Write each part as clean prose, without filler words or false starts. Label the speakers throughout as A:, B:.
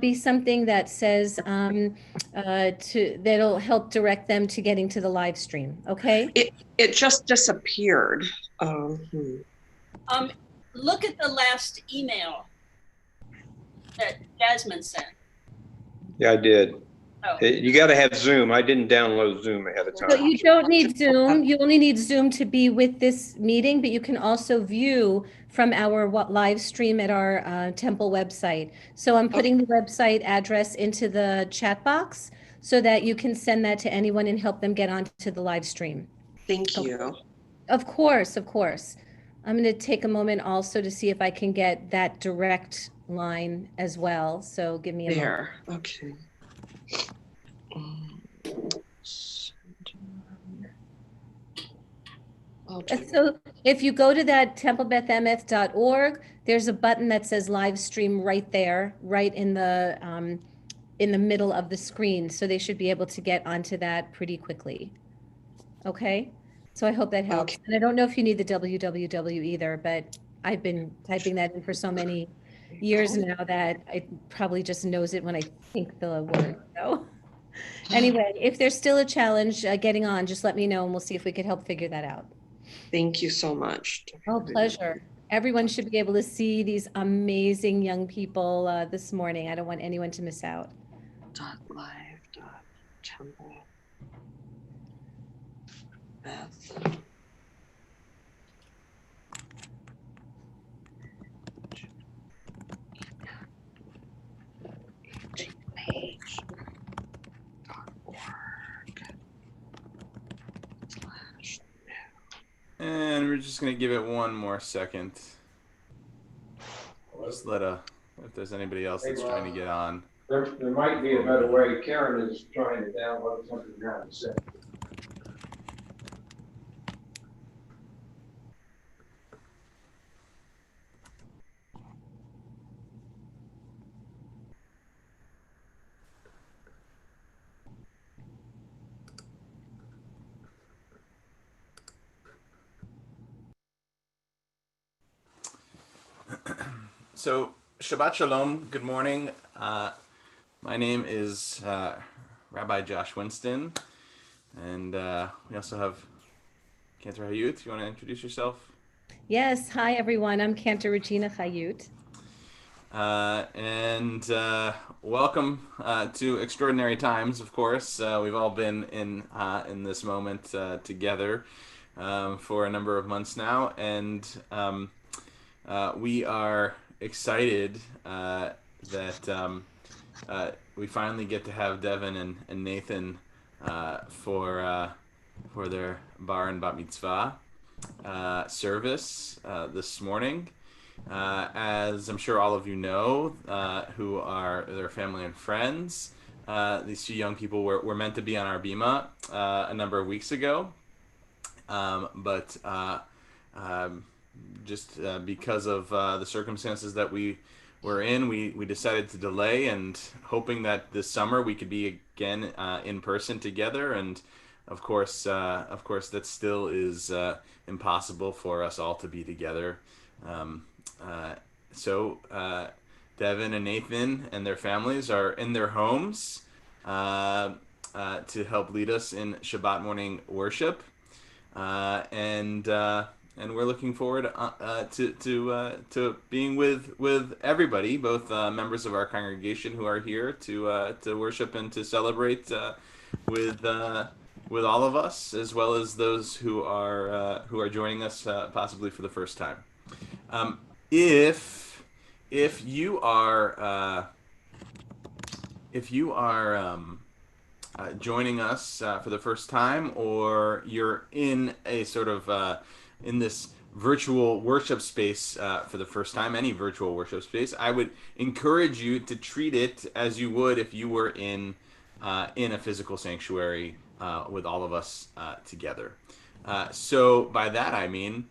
A: be something that says that'll help direct them to getting to the live stream. Okay.
B: It just disappeared. Hmm.
C: Um, Look at the last email that Jasmine sent.
D: Yeah, I did.
C: Oh,
D: You got to have Zoom. I didn't download Zoom ahead of
A: So
D: time.
A: you don't need Zoom. You only need Zoom to be with this meeting, but you can also view from our live stream at our temple website. So I'm putting the website address into the chat box so that you can send that to anyone and help them get onto the live stream.
B: Thank
A: Okay.
B: you.
A: Of course, of course. I'm going to take a moment also to see if I can get that direct line as well. So give me a moment.
B: There. Okay. Okay.
A: So if you go to that templebethemeth.org, there's a button that says live stream right there, right in the middle of the screen. So they should be able to get onto that pretty quickly. Okay? So I hope that helps.
B: Okay.
A: And I don't know if you need the www either, but I've been typing that in for so many years now that it probably just knows it when I think the word. So anyway, if there's still a challenge getting on, just let me know and we'll see if we could help figure that out.
B: Thank you so much.
A: Oh, pleasure. Everyone should be able to see these amazing young people this morning. I don't want anyone to miss out.
B: .live.temple. Beth.
E: And we're just going to give it one more second. Just if there's anybody else that's trying to get on.
D: There might be a better way. Karen is trying to download something now to say.
E: So, Shabbat Shalom, good morning. My name is Rabbi Josh Winston, and we also have Cantor Hayut. You want to introduce yourself?
A: Yes. Hi, everyone. I'm Cantor Regina Chayut.
E: And welcome to Extraordinary Times, of course. We've all been in this moment together for a number of months now, and we are excited that we finally get to have Devin and Nathan for their bar and bat mitzvah service this morning. As I'm sure all of you know, who are their family and friends, these two young people were meant to be on our bima a number of weeks ago, but just because of the circumstances that we were in, we decided to delay, and hoping that this summer we could be again in person together. And of course, that still is impossible for us all to be together. So Devin and Nathan and their families are in their homes to help lead us in Shabbat morning worship, and we're looking forward to being with everybody, both members of our congregation who are here to worship and to celebrate with all of us, as well as those who are joining us possibly for the first time. If you are joining us for the first time, or you're in a sort of in this virtual worship space for the first time, any virtual worship space, I would encourage you to treat it as you would if you were in a physical sanctuary with all of us together. So by that I mean,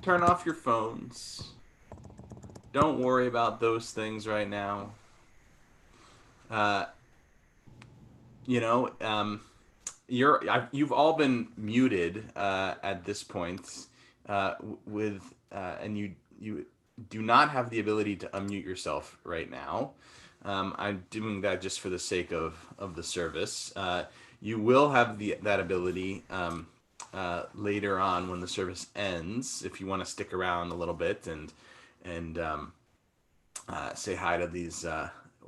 E: turn off your phones. Don't worry about those things right now. You've all been muted at this point, and you do not have the ability to unmute yourself right now. I'm doing that just for the sake of the service. You will have that ability later on when the service ends, if you want to stick around a little bit and say hi to these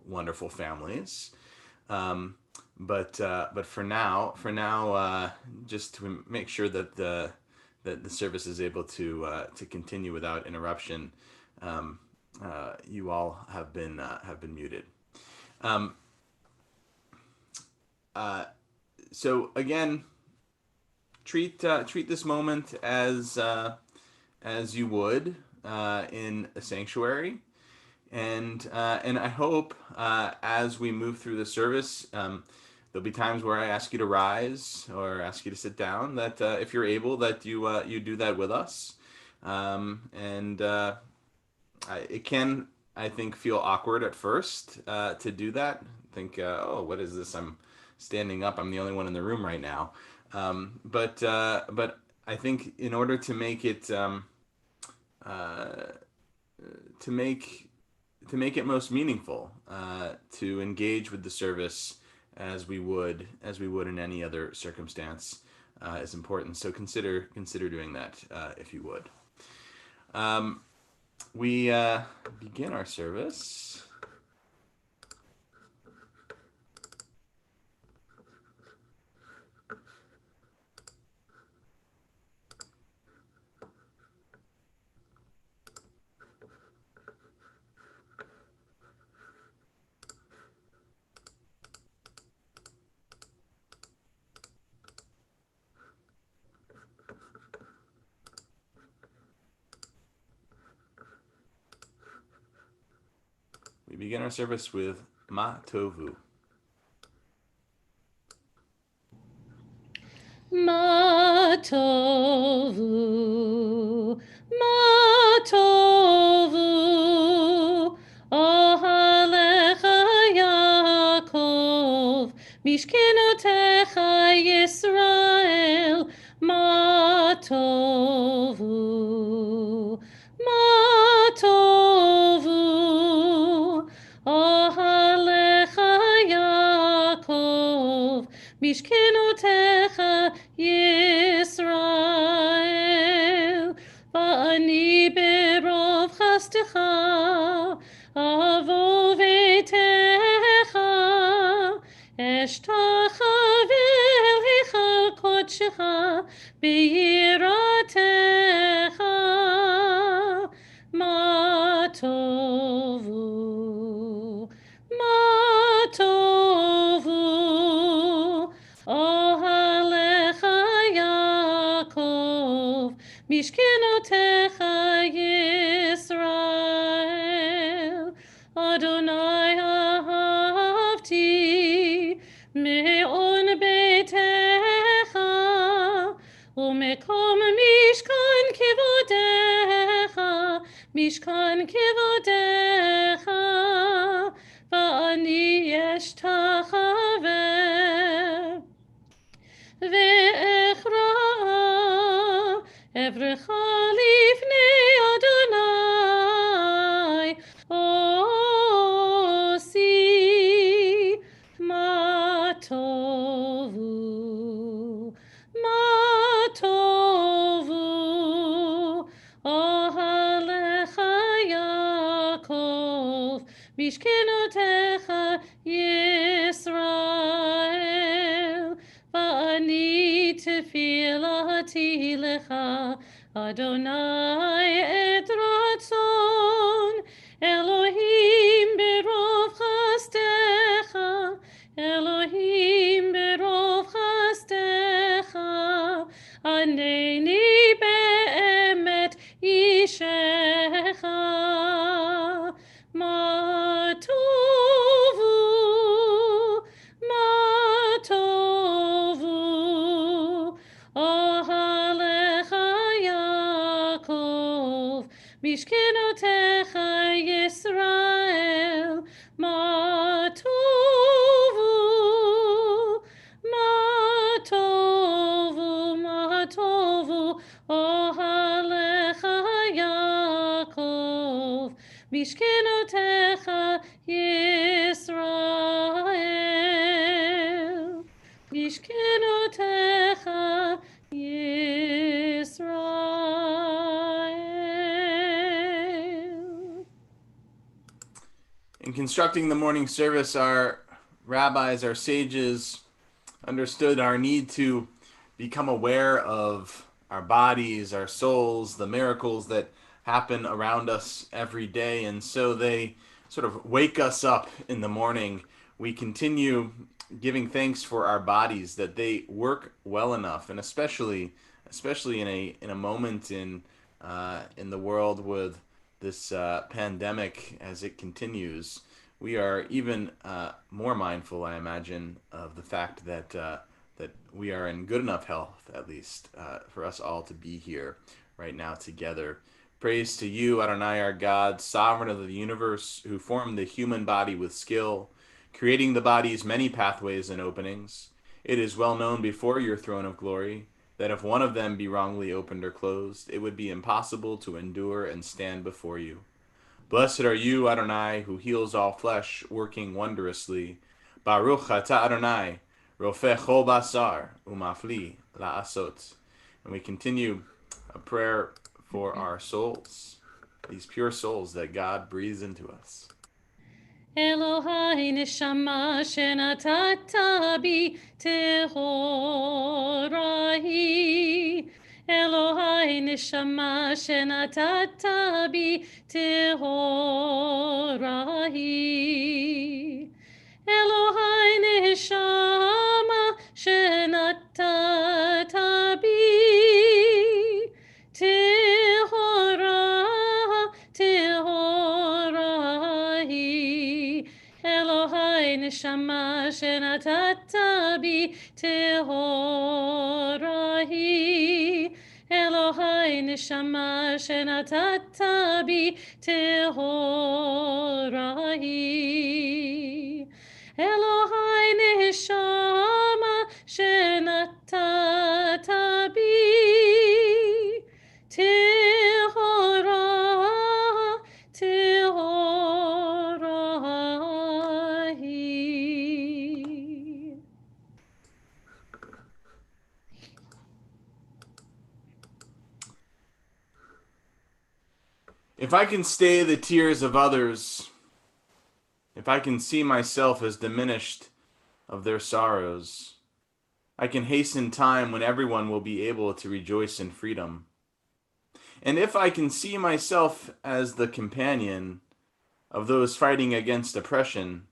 E: wonderful families. But for now, just to make sure that the service is able to continue without interruption, you all have been muted. Um, so again, treat this moment as you would in a sanctuary. And I hope as we move through the service, there'll be times where I ask you to rise or ask you to sit down. That if you're able, that you do that with us. It can, I think, feel awkward at first to do that. Think, oh, what is this? I'm standing up. I'm the only one in the room right now. But I think in order to make it to make it most meaningful, to engage with the service as we would in any other circumstance, is important. So consider doing that if you would. We begin our service. We begin our service with Ma Tovu.
A: Ma tovu, ma tovu, ohalecha Yaakov, mishkenotecha Yisrael, ma tovu, ma tovu, ohalecha Yaakov, mishkenotecha Yisrael, va'ani berov chastecha, avo vetecha, eshtachavel hichal kodshecha, be'yiratecha, ma tovu, ma tovu, ohalecha Yaakov, mishkenotecha Yisrael, Adonai ahavti, me'on beitecha, umekom mishkan kivodecha, mishkan kivodecha, va'ani eshtachavel. Ve'echra evrecha lifnei Adonai osi ma tovu, ma tovu, ohalecha Yaakov, mishkenotecha Yisrael, va'ani tefilati lecha, Adonai et ratzon, Elohim berov chastecha, Elohim berov chastecha, aneni be'emet ishecha, ma tovu, ma tovu, ohalecha Yaakov, mishkenotecha Yisrael, ma tovu, ma tovu, ma tovu, ohalecha Yaakov, mishkenotecha Yisrael.
E: constructing the morning service, our rabbis, our sages, understood our need to become aware of our bodies, our souls, the miracles that happen around us every day. And so they sort of wake us up in the morning. We continue giving thanks for our bodies, that they work well enough, and especially in a moment in the world with this pandemic as it continues. We are even more mindful, I imagine, of the fact that that we are in good enough health, at least, for us all to be here right now together. Praise to you, Adonai, our God, sovereign of the universe, who formed the human body with skill, creating the body's many pathways and openings. It is well known before your throne of glory that if one of them be wrongly opened or closed, it would be impossible to endure and stand before you. Blessed are you, Adonai, who heals all flesh, working wondrously. Baruch atah Adonai, rofeh chol basar, umafli la'asot. And we continue a prayer for our souls, these pure souls that God breathes into us.
A: Elohai neshama shenatata bi tehorahi. Elohai neshama shenatata bi tehorahi. Elohai neshama shenatata bi tehorahi. Elohai neshama shenatata bi tehorahi. Elohai neshama shenatata bi tehorahi. Elohai neshama shenatata bi tehorahi.
E: If I can stay the tears of others, if I can see myself as diminished of their sorrows, I can hasten time when everyone will be able to rejoice in freedom. And if I can see myself as the companion of those fighting against oppression,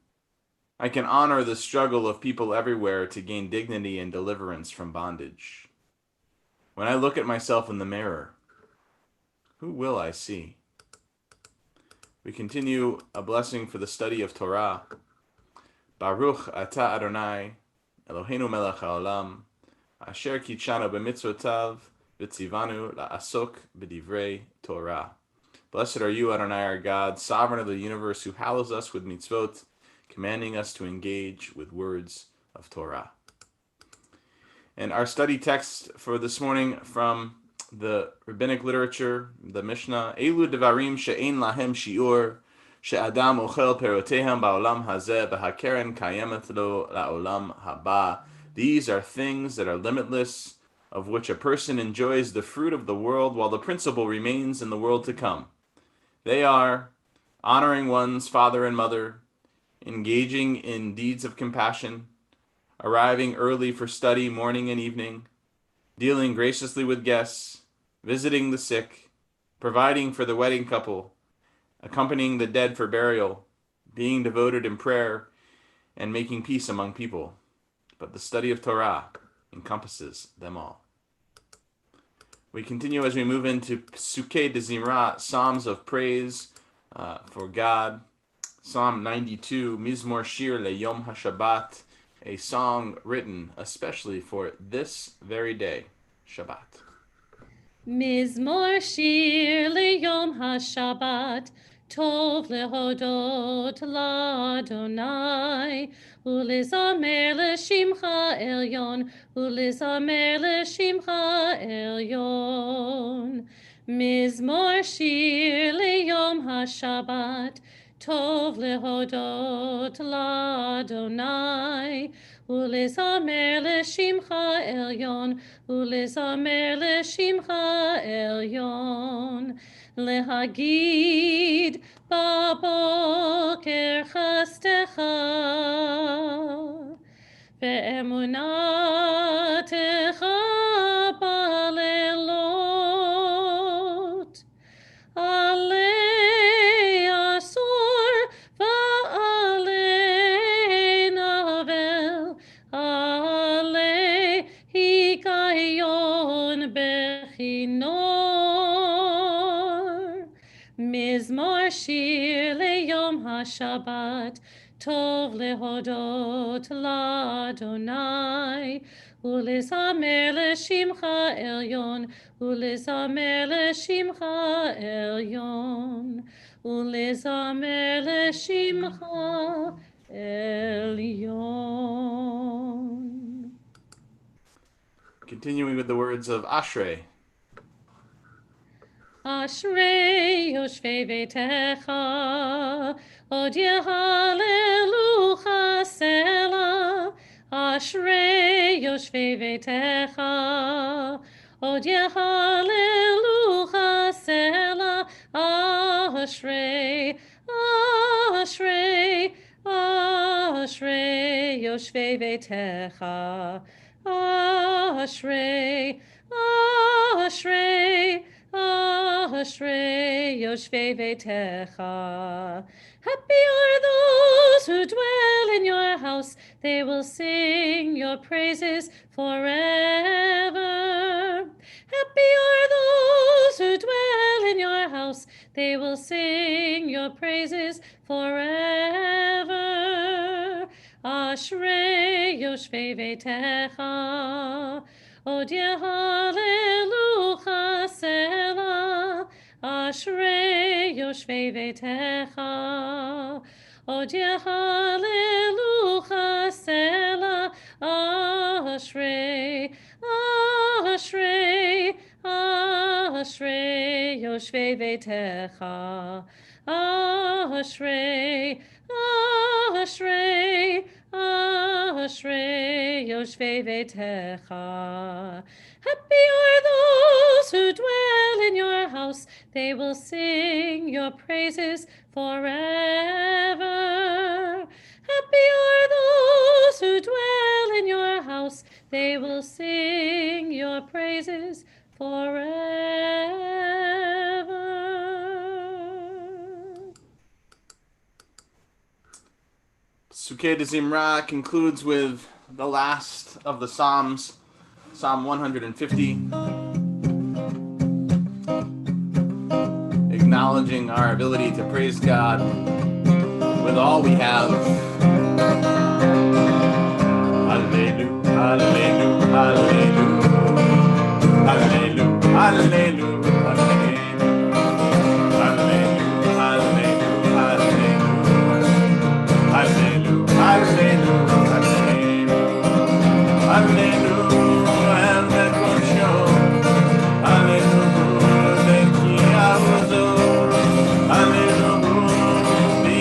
E: I can honor the struggle of people everywhere to gain dignity and deliverance from bondage. When I look at myself in the mirror, who will I see? We continue a blessing for the study of Torah. Baruch atah Adonai, Eloheinu melech haolam, asher kitshanu b'mitzvotav, v'tzivanu la'asok b'divrei Torah. Blessed are you, Adonai, our God, sovereign of the universe, who hallows us with mitzvot, commanding us to engage with words of Torah. And our study text for this morning from the rabbinic literature, the Mishnah, Elu devarim she'ein lahem shi'ur, she'adam ochel perotehem ba'olam hazeh, v'hakeren kayemet lo la'olam haba. These are things that are limitless, of which a person enjoys the fruit of the world while the principle remains in the world to come. They are honoring one's father and mother, engaging in deeds of compassion, arriving early for study morning and evening, dealing graciously with guests, visiting the sick, providing for the wedding couple, accompanying the dead for burial, being devoted in prayer, and making peace among people. But the study of Torah encompasses them all. We continue as we move into Psukei de Zimra, Psalms of Praise for God. Psalm 92, Mizmor Shir LeYom HaShabbat, a song written especially for this very day, Shabbat.
A: Mizmor shir liyom hashabbat, tov lehodot l'Adonai, ulizamer l'shimcha elyon, ulizamer l'shimcha elyon. Mizmor shir liyom hashabbat, tov lehodot l'Adonai, ulizamer l'shimcha elyon, ulizamer l'shimcha elyon. להגיד בבוקר חסדך ואמונתך בלילות. עלי עשור ועלי נבל, עלי היגיון בכינור. מזמור שיר ליום השבת, טוב להודות לאדוני, ולזמר לשמך עליון, ולזמר לשמך עליון, ולזמר לשמך עליון.
E: Continuing with the words of Ashrei.
A: אשרי יושבי ביתך, עוד יהללוך סלה. אשרי יושבי ביתך, עוד יהללוך סלה. אשרי, אשרי, אשרי יושבי ביתך. אשרי, אשרי, אשרי יושבי ביתך. Happy are those who dwell in your house, they will sing your praises forever. Happy are those who dwell in your house, they will sing your praises forever. Ashrei yoshvei veitecha, od yehalelucha sela. Ashrei yoshvei veitecha, od yehalelucha sela. Ashrei, ashrei, ashrei yoshvei veitecha. Ashrei, ashrei, ashrei yoshvei veitecha. Happy are those who dwell in your house, they will sing your praises forever. Happy are those who dwell in your house, they will sing your praises forever.
E: Sukkeh de Zimra concludes with the last of the Psalms, Psalm 150, acknowledging our ability to praise God with all we have. Hallelujah, hallelujah, hallelujah, hallelujah, hallelujah, hallelujah, hallelujah, and that will show. Hallelujah, that he was over. Hallelujah, be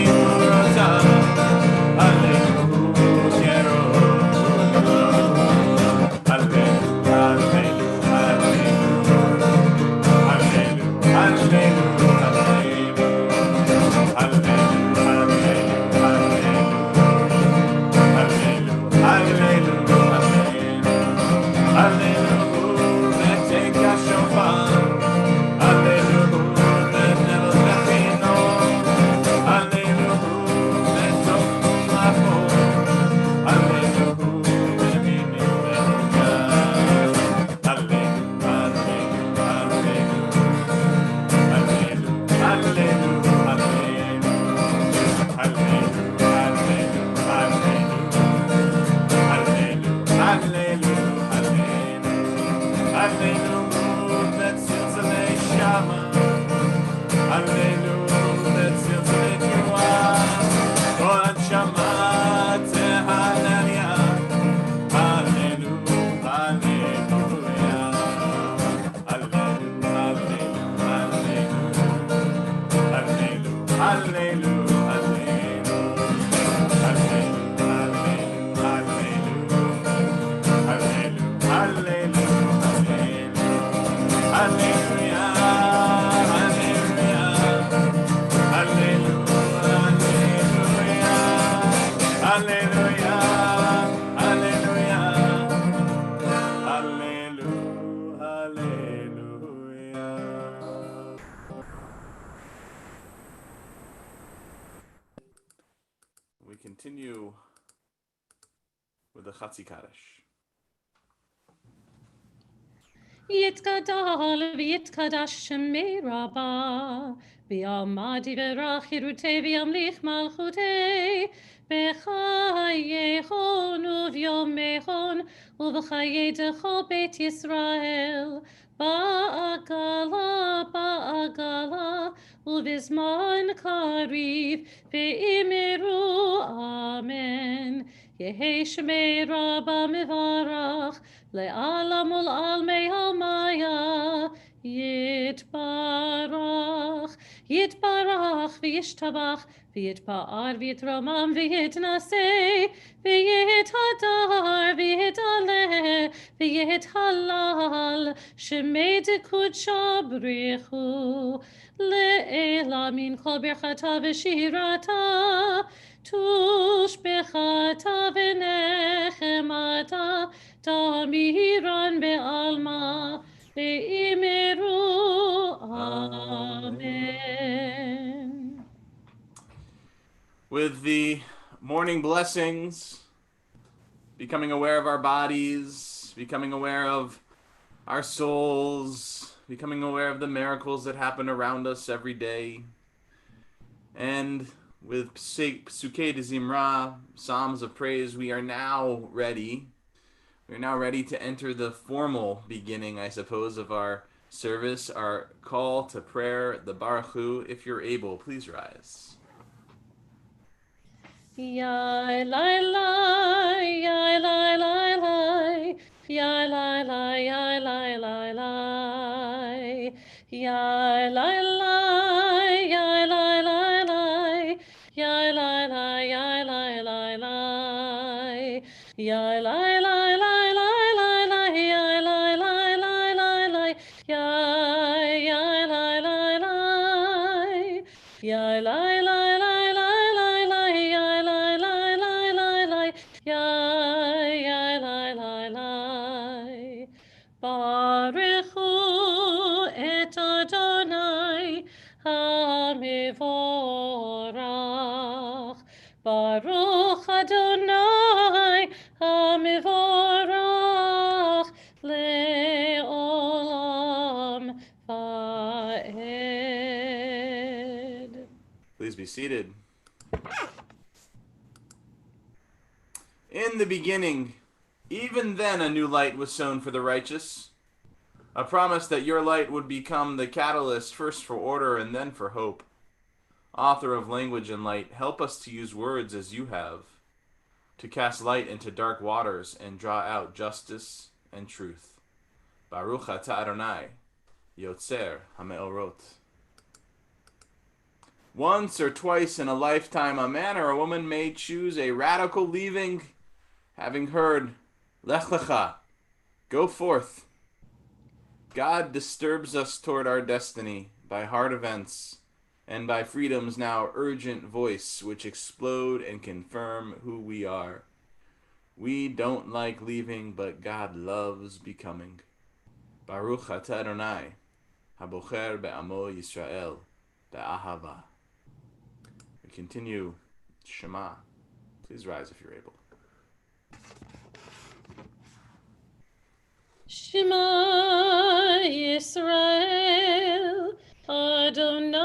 E: Hallelujah. Hallelujah. Hallelujah. Hallelujah. We continue with the Chatzi Kaddish.
A: יתגדל ויתקדש שמי רבה, ויעמד יברך חירותי וימליך מלכותי, בחייכון וביומכון ובחיי דכל בית ישראל, בעגלה בעגלה ובזמן קריב, ואמרו אמן. יהי שמי רבה מברך, לעלם ולעלמי המיה, יתברך, יתברך וישתבח, ויתפאר ויתרומם ויתנשא, ויתהדר ויתעלה, ויתהלל, שמי דקודשא בריחו, לעילה מן כל ברכתה ושירתה, תושבחתה ונחמתה, תמירן בעלמא, ואמרו אמן.
E: With the morning blessings, becoming aware of our bodies, becoming aware of our souls, becoming aware of the miracles that happen around us every day, and with Psukei de Zimra, Psalms of Praise, we are now ready. We're now ready to enter the formal beginning, I suppose, of our service, our call to prayer, the Baruch Hu. If you're able, please rise.
A: Yai lai lai, yai lai lai lai, yai lai lai, yai lai lai lai, yai lai lai, yai lai lai lai, yai lai lai, yai lai lai lai, yai lai lai lai lai lai lai, yai lai lai lai lai lai, yai lai lai lai, yai lai lai. Baruchu et Adonai HaMevorach. Baruch Adonai HaMevorach le'olam va'ed.
E: Please be seated. In the beginning, even then a new light was sown for the righteous, a promise that your light would become the catalyst first for order and then for hope. Author of language and light, help us to use words as you have, to cast light into dark waters and draw out justice and truth. Baruch atah Adonai, Yotzer HaMeorot. Once or twice in a lifetime, a man or a woman may choose a radical leaving, having heard, Lech Lecha, go forth. God disturbs us toward our destiny by hard events and by freedom's now urgent voice, which explode and confirm who we are. We don't like leaving, but God loves becoming. Baruch atah Adonai, habocher be'amo Yisrael, be'ahava. We continue Shema. Please rise if you're able.
A: Shema Yisrael, Adonai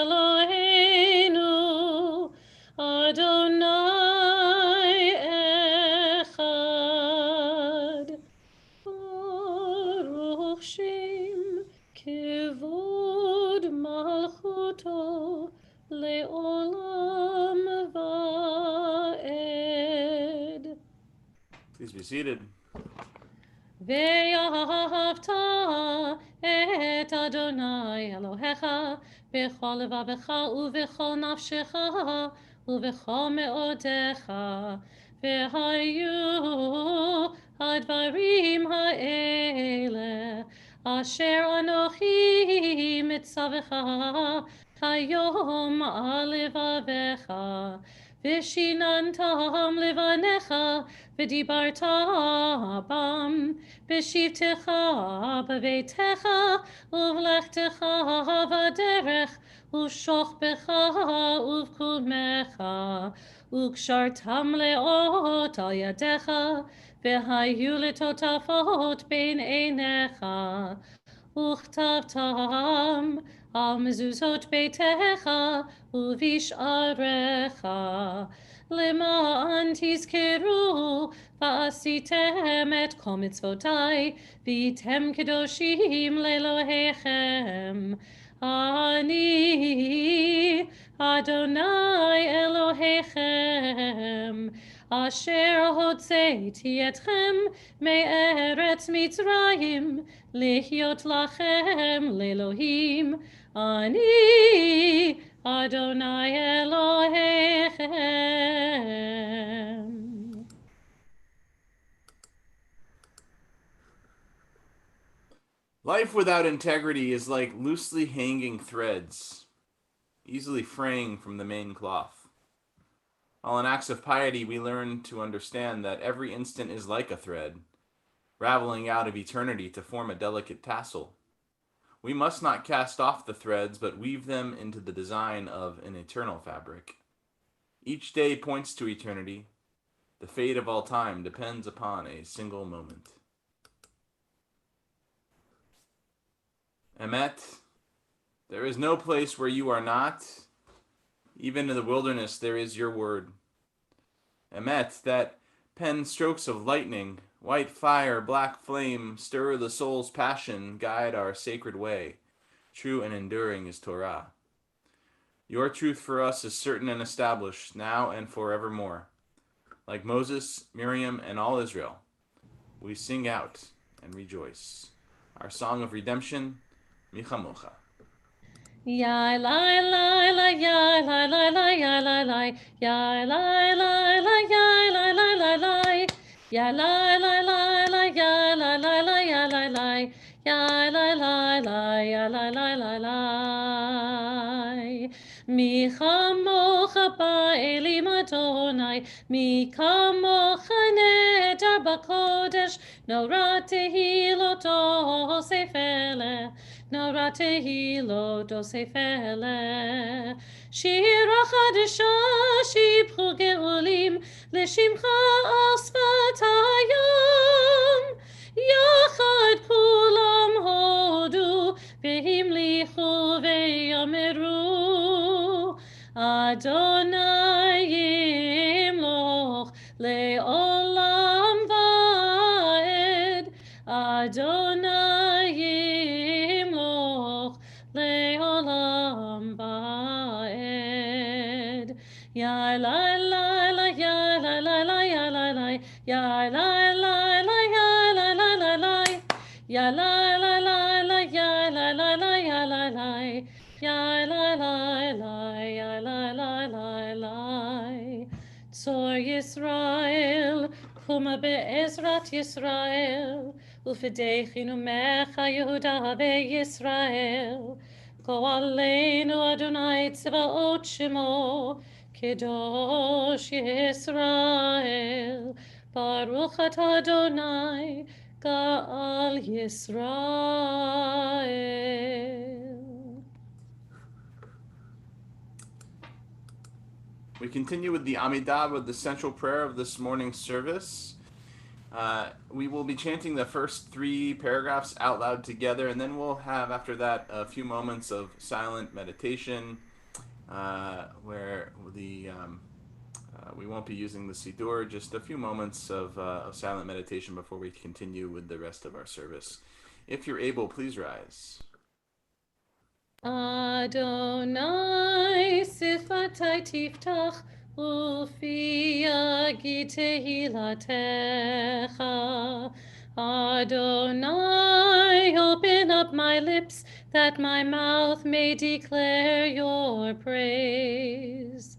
A: Eloheinu, Adonai Echad. Baruch Shem Kevod Malchuto Le'olam Va'ed.
E: Please be seated.
A: ואהבת את אדוני אלוהיך בכל לבבך ובכל נפשך ובכל מאודיך, והיו הדברים האלה אשר אנוכי מצווך היום על לבבך, ושיננתם לבניך ודיברת בם בשבתך בביתך ובלכתך בדרך ושוכבך ובקומך וקשרתם לאות על ידיך והיו לטוטפות בין עיניך וכתבתם על מזוזות ביתך ובשעריך למען תזכרו ועשיתם את כל מצוותיי והייתם קדושים לאלוהיכם אני אדוני אלוהיכם אשר הוצאתי אתכם מארץ מצרים להיות לכם לאלוהים אני אדוני אלוהיכם.
E: Life without integrity is like loosely hanging threads, easily fraying from the main cloth. While in acts of piety we learn to understand that every instant is like a thread, raveling out of eternity to form a delicate tassel. We must not cast off the threads, but weave them into the design of an eternal fabric. Each day points to eternity. The fate of all time depends upon a single moment. Emeth, there is no place where you are not. Even in the wilderness there is your word. Emeth, that pen strokes of lightning, white fire, black flame, stir the soul's passion, guide our sacred way. True and enduring is Torah. Your truth for us is certain and established, now and forevermore. Like Moses, Miriam, and all Israel, we sing out and rejoice. Our song of redemption, Michamocha.
A: Ya la la la ya la la la ya la la ya la la la ya la la la la ya la la la la ya la la la ya la la ya la la la ya la la la la mi chamocha ba'elim Adonai mi kamocha nedar b'kodesh nora tehilot osefele נורא תהילות אוספלה. שירה חדשה שיבחו גאולים לשמך על שפתיים. יחד כולם הודו והמליכו ויאמרו אדוני ימלוך לעולם ועד. אדוני לעולם ועד. יא לה לה לה יא לה לה לה יא לה לה יא לה לה לה יא לה לה לה לה יא לה לה לה לה יא לה לה לה יא לה לה יא לה לה לה יא לה לה לה לה צור ישראל קומה בעזרת ישראל ופדחנו ממך יהודה וישראל גואלנו אדוני צבאות שמו קדוש ישראל ברוך אתה אדוני גאל ישראל.
E: We continue with the Amidah, with the central prayer of this morning's service. We will be chanting the first 3 paragraphs out loud together, and then we'll have, after that, a few moments of silent meditation, where we won't be using the Siddur, just a few moments of silent meditation before we continue with the rest of our service. If you're able, please rise.
A: Adonai sifatai tiftach ufi yagi tehilatecha. Adonai, open up my lips that my mouth may declare your praise.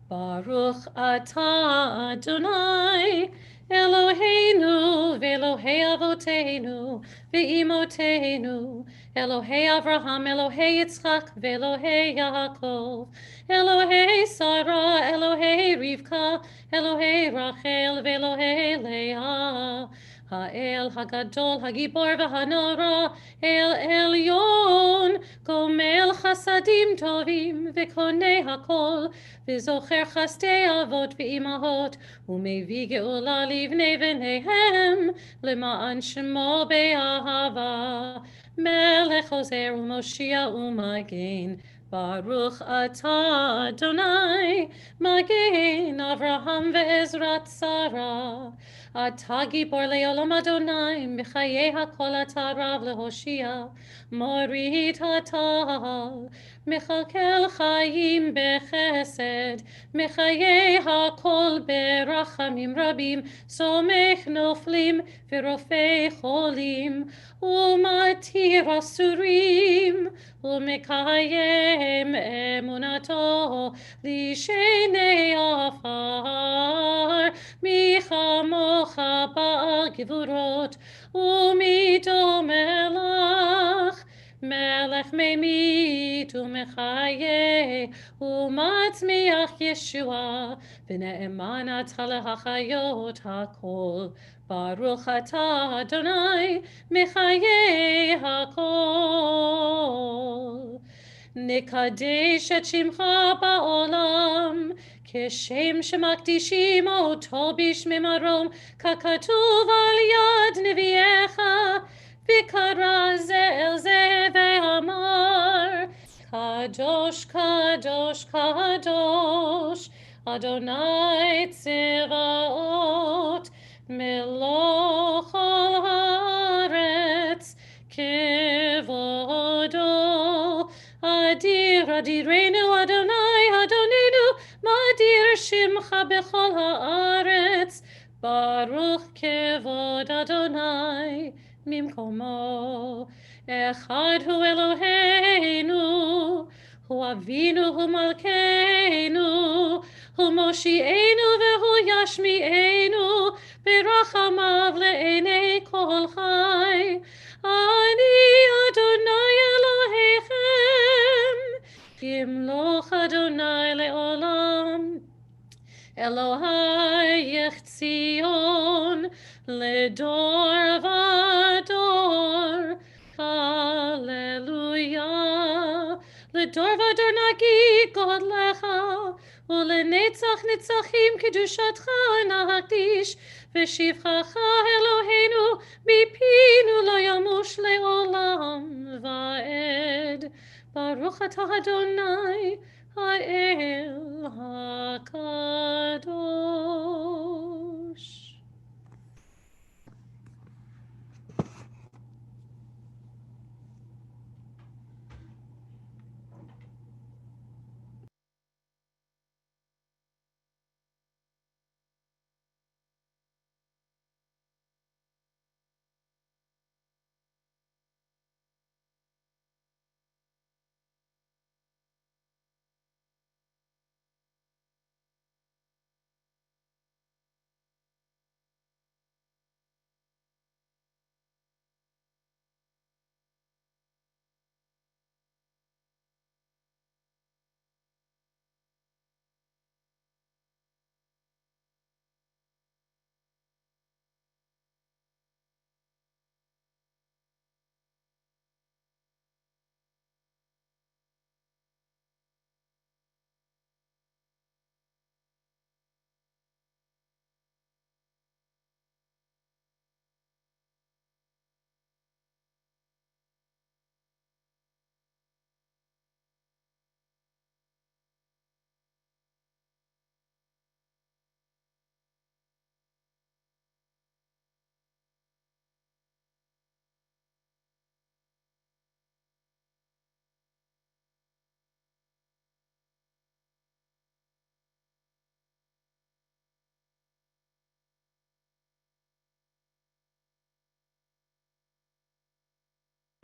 A: Baruch atah Adonai, Eloheinu ve'Elohei avotenu ve'imotenu,
F: Elohei Avraham, Elohei Yitzchak, Velohei Yaakov, Elohei Sarah, Elohei Rivka, Elohei Rachel, Velohei Leah. Ha'el Hagadol, Hagibor v'Hanora, El Elyon, Gomel Chasadim Tovim, V'konei Hakol, V'zocher Chastei Avot v'Imahot, U'mevi Geula Livnei V'neihem, L'ma'an Shemo Be'ahava, Melech Ozer U'Moshia U'Magen, Baruch Atah Adonai, Magen Avraham ve'Ezrat Sarah. Atah Gibor le'olam Adonai, Mechayei hakol atah Rav lehoshia, Morit atah, Mechalkel chayim bechesed, Mechayei hakol berachamim rabim, Somech noflim ve'rofei cholim, Umatir asurim, Umekayem emunato, Lishenei afar, Michamocha ba'al gevurot, Umido melach, Melech memit umechaye, Umatzmiach Yeshua, V'ne'emanat halachayot hakol, Baruch atah Adonai, Mechaye hakol. Nekadesh et shimcha ba'olam, Keshem shemakdishim oto bishmemarom, Kakatuv al yad neviecha, V'kara ze el ze ve'amar, Kadosh, Kadosh, Kadosh, Adonai Tzevaot, Meloch al haaretz, Kevodo, Adir, Adirenu, Adonai, Adonenu, Madir Shimcha bechol haaretz, Baruch Kevod Adonai, Mimkomo, Echad hu Eloheinu, Hu Avinu, Hu Malkeinu, Hu Moshienu, Vehu Yashmienu, Berachamav le'enei kol chai. Ani Adonai Elohechem, Yimloch Adonai le'olam. Elohai Yechzion, Ledor Vador, Hallelujah. Ledor Vador Nagi God Lecha, Ulenetzach Netzachim Kedushatcha Nahakdish, V'shivchacha Eloheinu, Bipinu lo yamush le'olam va'ed. Baruch atah Adonai, Ha'el HaKadosh.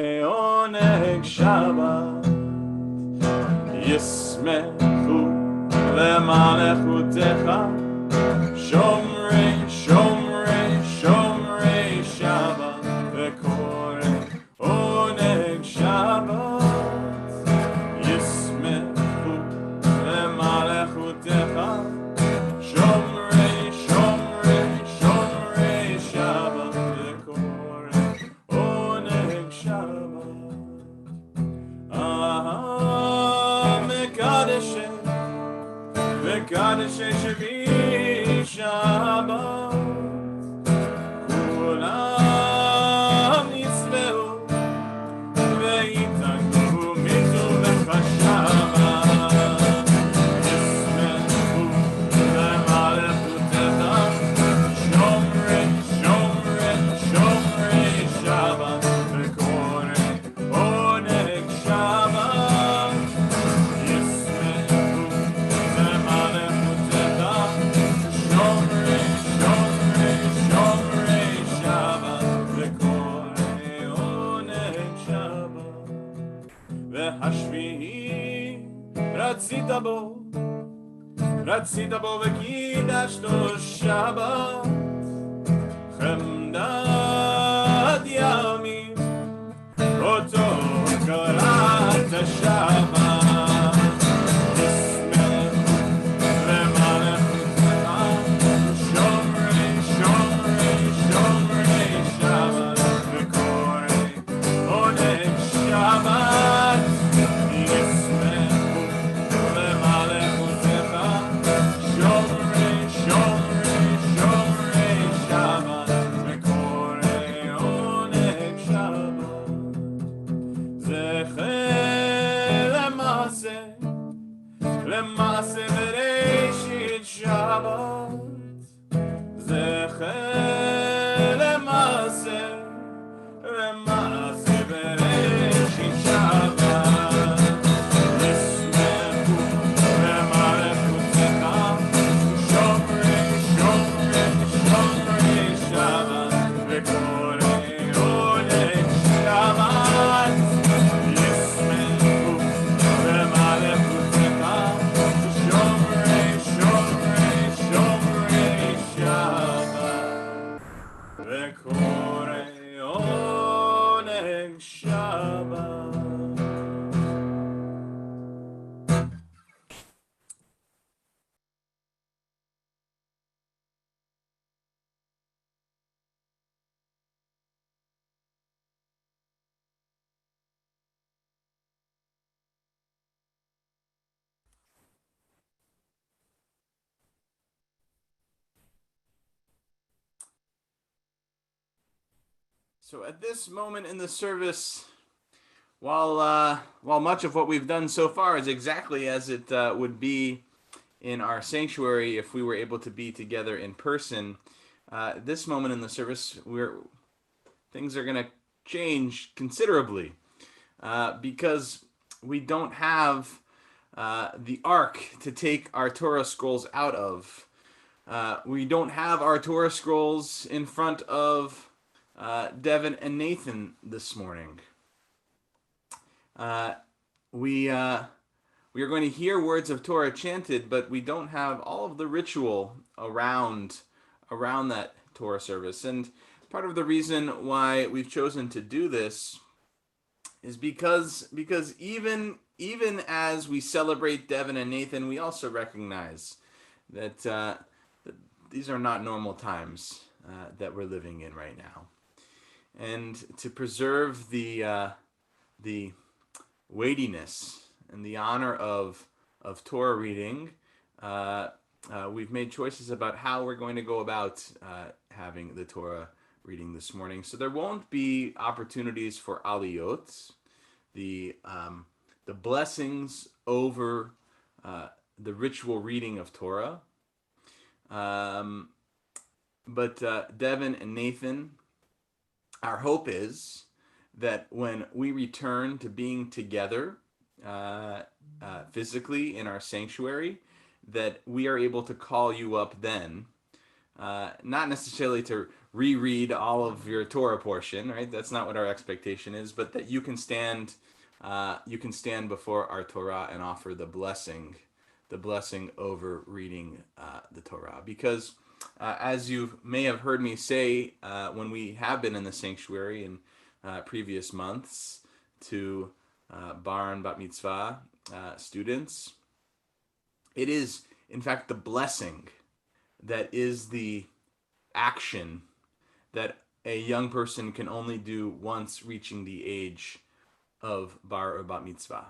E: Oneg Shabbat Yismechu Le'malechutecha Shomrei, Shomrei, Shomrei Shabbat Ve'koreh Oneg Shabbat Shomrei, Shomrei, Shomrei Shabbat, V'korei oneg Shabbat. Mekadeshe, Mekadeshe Shvi Shabbat. Kulam yisveu ve'yitagnu mitu v'chashabat. Yismehu le'malechutecha shomrei, shomrei, shomrei Shabbat v'korei oneg Shabbat. Yismehu le'malechutecha shomrei, shomrei, shomrei Shabbat v'korei oneg Shabbat. והשביעי רצית בו וקידשתו שבת, חמדת ימים אותו קראת שבת. ישמחו למלכותך שומרי, שומרי, שומרי שבת וקוראי עונג שבת. ישמחו למלכותך שומרי, שומרי, שומרי שבת וקוראי עונג שבת. זכר למעשה בראשית שבת. זכר למעשה בראשית שבת. ישמחו למלכותך שומרי, שומרי, שומרי שבת וקוראי עונג שבת. ישמחו למלכותך שומרי, שומרי, שומרי שבת וקוראי עונג שבת. So at this moment in the service, while much of what we've done so far is exactly as it would be in our sanctuary if we were able to be together in person, this moment in the service, things are going to change considerably because we don't have the ark to take our Torah scrolls out of. We don't have our Torah scrolls in front of Devin and Nathan this morning. We are going to hear words of Torah chanted, but we don't have all of the ritual around that Torah service. And part of the reason why we've chosen to do this is because even as we celebrate Devin and Nathan, we also recognize that these are not normal times that we're living in right now. And to preserve the weightiness and the honor of Torah reading, we've made choices about how we're going to go about having the Torah reading this morning. So there won't be opportunities for aliyot, the blessings over the ritual reading of Torah. But Devin and Nathan, our hope is that when we return to being together physically in our sanctuary, that we are able to call you up then, not necessarily to reread all of your Torah portion, right? That's not what our expectation is, but that you can stand before our Torah and offer the blessing over reading the Torah. Because as you may have heard me say when we have been in the sanctuary in previous months to bar and bat mitzvah students, it is in fact, the blessing that is the action that a young person can only do once reaching the age of bar or bat mitzvah.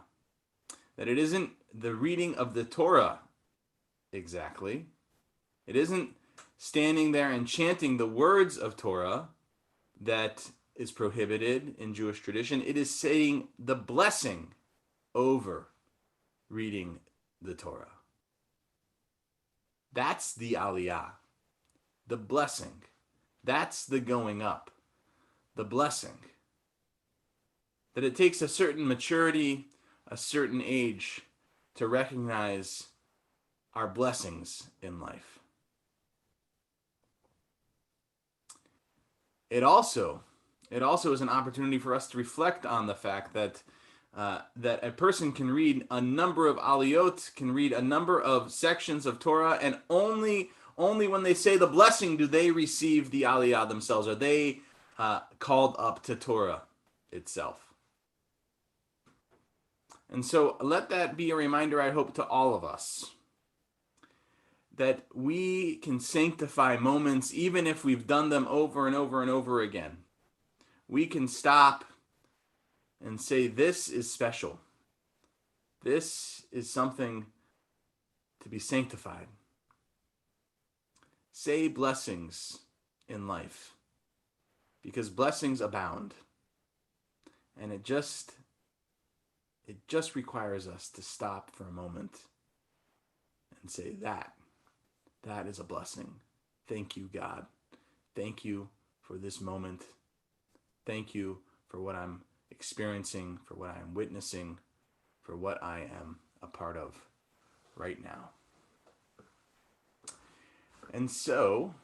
E: That it isn't the reading of the Torah exactly. It isn't standing there and chanting the words of Torah that is prohibited in Jewish tradition. It is saying the blessing over reading the Torah. That's the aliyah, the blessing. That's the going up, the blessing. That it takes a certain maturity, a certain age to recognize our blessings in life. It also is an opportunity for us to reflect on the fact that that a person can read a number of aliyot, can read a number of sections of Torah, and only when they say the blessing do they receive the aliyah themselves. Are they called up to Torah itself? And so let that be a reminder, I hope, to all of us, that we can sanctify moments even if we've done them over and over and over again. We can stop and say, this is special. This is something to be sanctified. Say blessings in life, because blessings abound. And it just requires us to stop for a moment and say, that is a blessing. Thank you, God. Thank you for this moment. Thank you for what I'm experiencing, for what I'm witnessing, for what I am a part of right now. And so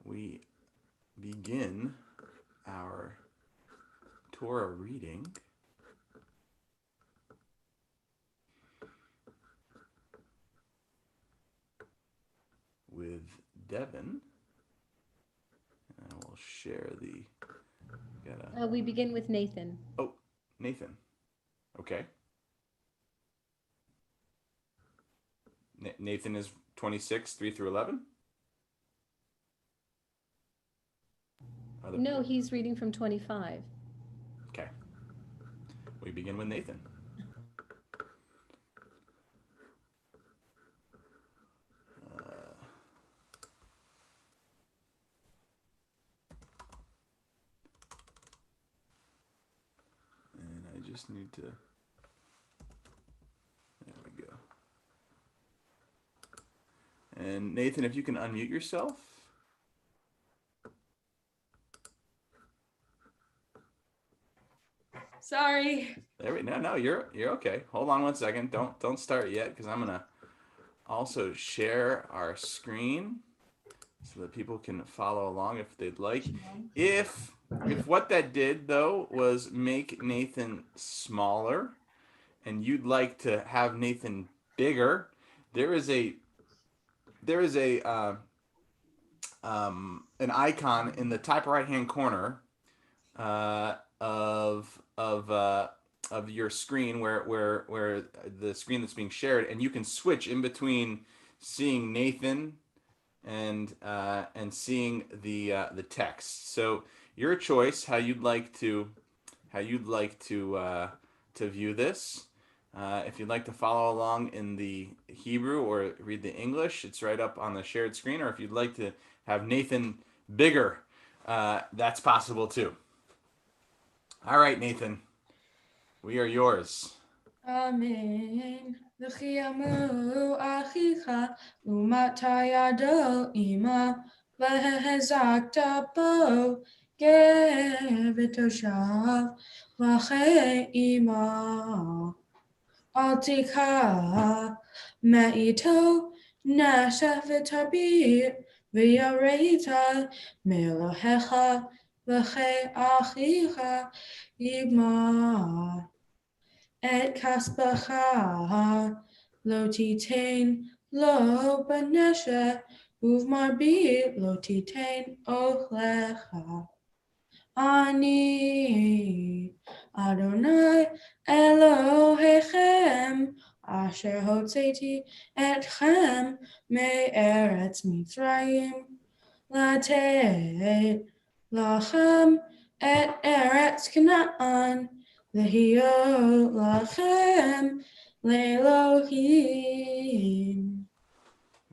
E: we begin our Torah reading with Devin. And I will share the...
A: We begin with Nathan.
E: Oh, Nathan. Okay. Nathan is 26, 3 through 11?
A: No, he's reading from 25.
E: Okay. We begin with Nathan. And I just need to... There we go. And Nathan, if you can unmute yourself.
G: Sorry.
E: There we no, you're okay. Hold on one second. Don't start yet, because I'm gonna also share our screen so that people can follow along if they'd like. If what that did though was make Nathan smaller, and you'd like to have Nathan bigger, there is a an icon in the top right hand corner of your screen where the screen that's being shared, and you can switch in between seeing Nathan and seeing the text. So your choice how you'd like to view this. If you'd like to follow along in the Hebrew or read the English, it's right up on the shared screen. Or if you'd like to have Nathan bigger, that's possible too. All right, Nathan, we are yours.
G: Amen. L'chiamu achicha umatayado ima v'hezakta bo gevitoshav v'che ima altika me'ito nasha v'tabir v'yareita melohecha v'che achicha ima Et kaspacha lo titain lo banesha uvmarbi lo titain ochlecha. Ani Adonai Elohechem אשר הוצאתי אתכם מארץ מצרים, לתת לכם את ארץ כנען, להיות לכם לאלוהים.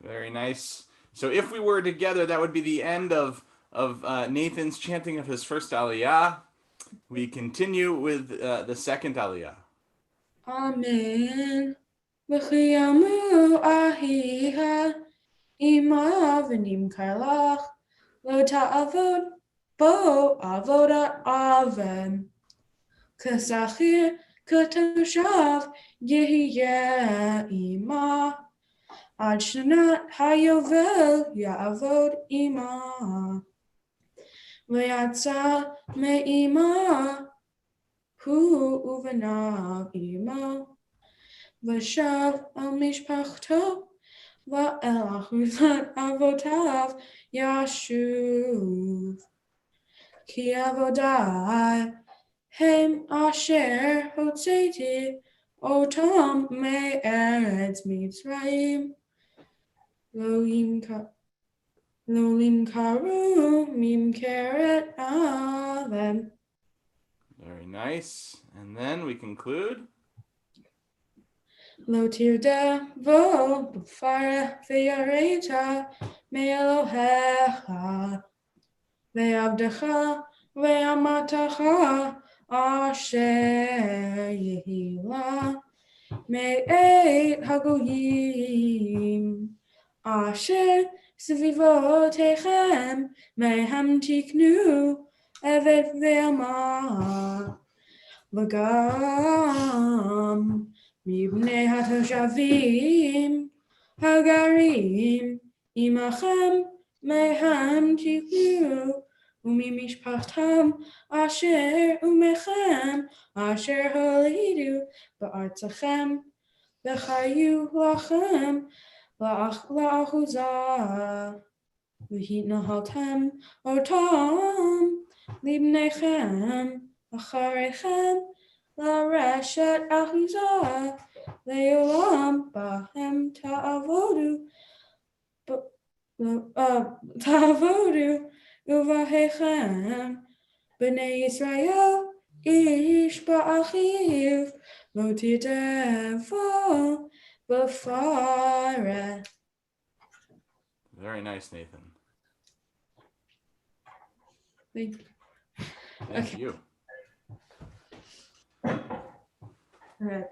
E: Very nice. So if we were together, that would be the end of Nathan's chanting of his first aliyah. We continue with the second aliyah.
G: Amen. V'chiyamu ahiha ima v'nimkar lach lo ta'avod bo avoda avem k'sachir k'toshav yehiyeh ima ad shnat hayovel ya'avod ima v'yatza me'ima hu uvanav ima v'shav al mishpachto va'el achuzat avotav yashuv ki avodai hem asher hotzeti otam me'eretz mitzrayim lo yimkaru mimkeret avem.
E: Very nice. And then we conclude.
G: Lo tirdevo b'fara v'yareita me'elohecha ve'avdecha ve'amatacha asher yehila me'et hagoyim asher svivoteichem mehem tiknu evet ve'ama v'gam מבני התושבים הגרים עמכם מהם תקנו וממשפחתם אשר עמכם אשר הולידו בארצכם וחיו לכם לאחוזה והתנהלתם אותם לבניכם אחריכם לרשת אחוזה לעולם בהם תעבודו ובהיכם בני ישראל איש באחיו לא תרדפו בפרך.
E: Very nice, Nathan.
G: Thank you.
E: Thank
G: Okay.
E: you.
G: All right.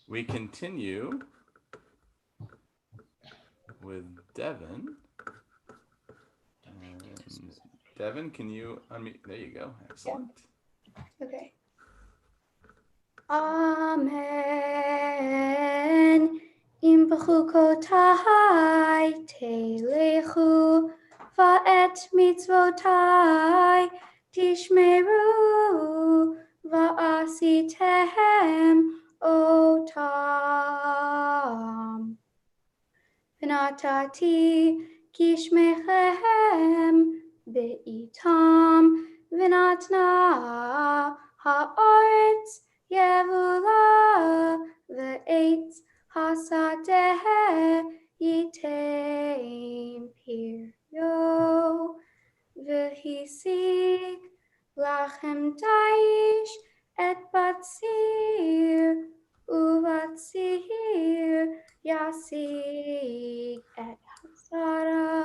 E: We continue with Devin. Devin, can you unmute? There you go. Excellent.
H: Okay. Amen. Im b'chukotai telechu va'et mitzvotai tishmeru va'asitehem otam. V'natati kishmechem be'itam v'natna ha'aretz yevula v'etz hasadeh yitem piryo v'hisik lachem daish et batzir uvatzir yasig et hasara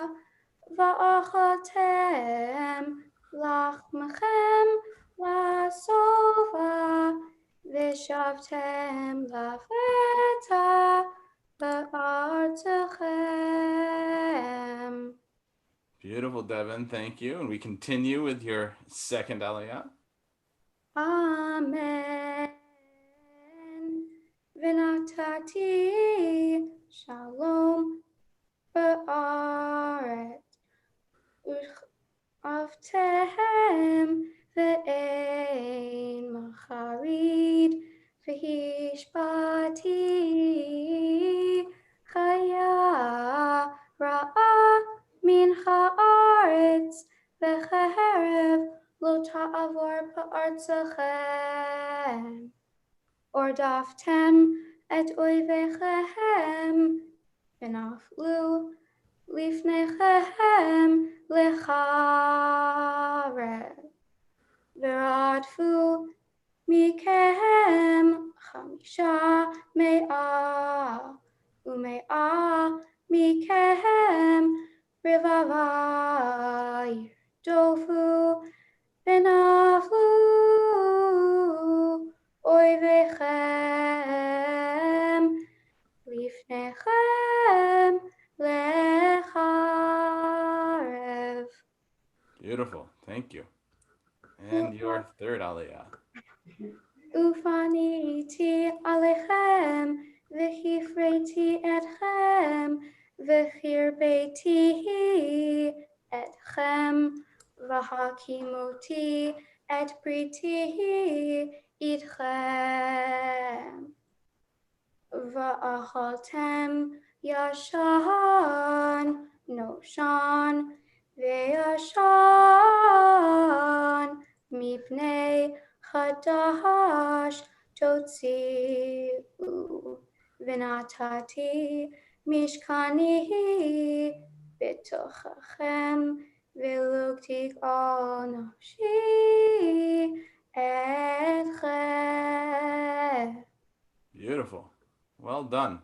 H: va'achatem lachmechem la'sova v'shavtem la'veta ba'artechem.
E: Beautiful, Devin. Thank you. And we continue with your second aliyah.
H: Amen. V'natati shalom ba'aret u'chavtehem ve'ein macharid v'hishbati chaya ra'a min ha'aretz v'cherev lo ta'avor ba'artzachem. Ordaftem et oivechem v'naflu lifnechem lecharev v'radfu mikem chamisha me'ah ume'ah mikem rivavai dofu v'naflu oivechem lifnechem lecharev.
E: Beautiful. Thank you. And your third aliyah.
H: Ufaniti alechem v'hifreiti etchem v'chirbeiti etchem v'hakimoti et briti itchem v'achaltem yashan noshan ve'yashan mipnei chadash totziu v'natati mishkani b'tochachem v'lukti al nafshi etchem.
E: Beautiful. Well done.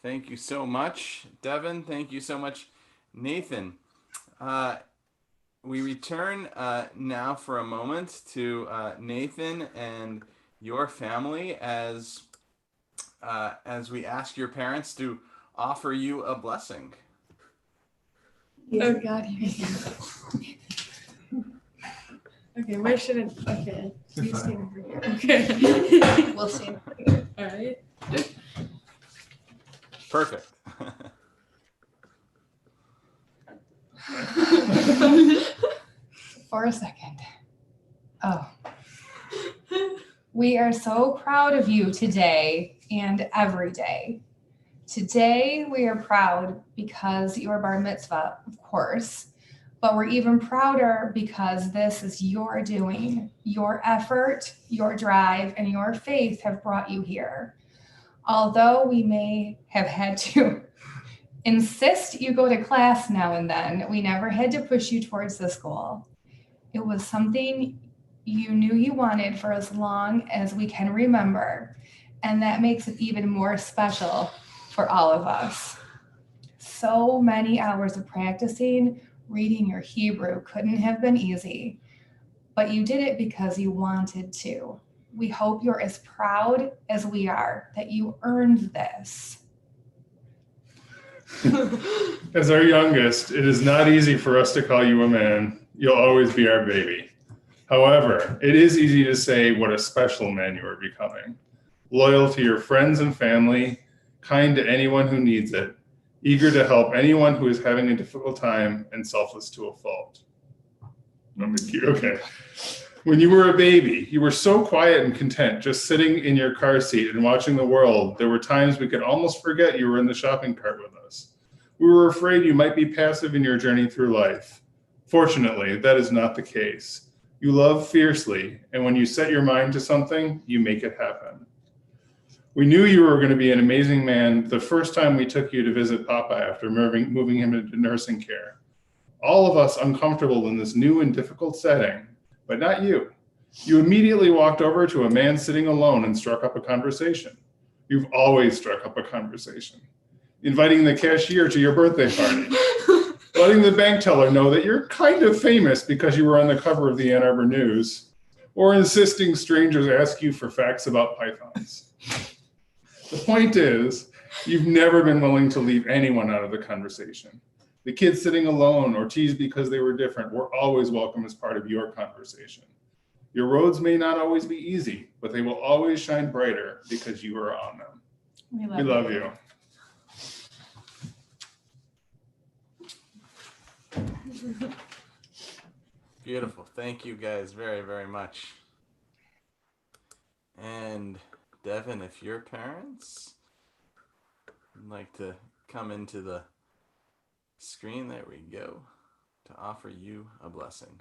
E: Thank you so much, Devin. Thank you so much, Nathan. We return now for a moment to Nathan and your family as we ask your parents to offer you a blessing.
G: Oh God, here you go. Okay, where should I? Okay, you stand over here. Okay, we'll stand over here. All right.
E: Perfect.
I: For a second. Oh. We are so proud of you today and every day. Today, we are proud because you are bar mitzvah, of course, but we're even prouder because this is your doing. Your effort, your drive, and your faith have brought you here. Although we may have had to insist you go to class now and then, we never had to push you towards this goal. It was something you knew you wanted for as long as we can remember, and that makes it even more special for all of us. So many hours of practicing reading your Hebrew couldn't have been easy, but you did it because you wanted to. We hope you're as proud as we are that you earned this.
J: As our youngest, it is not easy for us to call you a man. You'll always be our baby. However, it is easy to say what a special man you are becoming. Loyal to your friends and family, kind to anyone who needs it, eager to help anyone who is having a difficult time, and selfless to a fault. Okay. When you were a baby, you were so quiet and content, just sitting in your car seat and watching the world. There were times we could almost forget you were in the shopping cart with us. We were afraid you might be passive in your journey through life. Fortunately, that is not the case. You love fiercely, and when you set your mind to something, you make it happen. We knew you were going to be an amazing man the first time we took you to visit Papa after moving him into nursing care. All of us uncomfortable in this new and difficult setting, but not you. You immediately walked over to a man sitting alone and struck up a conversation. You've always struck up a conversation. Inviting the cashier to your birthday party. Letting the bank teller know that you're kind of famous because you were on the cover of the Ann Arbor News. Or insisting strangers ask you for facts about pythons. The point is, you've never been willing to leave anyone out of the conversation. The kids sitting alone or teased because they were different were always welcome as part of your conversation. Your roads may not always be easy, but they will always shine brighter because you are on them. We love you.
E: Beautiful. Thank you guys very, very much. And Devin, if your parents would like to come into the screen, there we go, to offer you a blessing.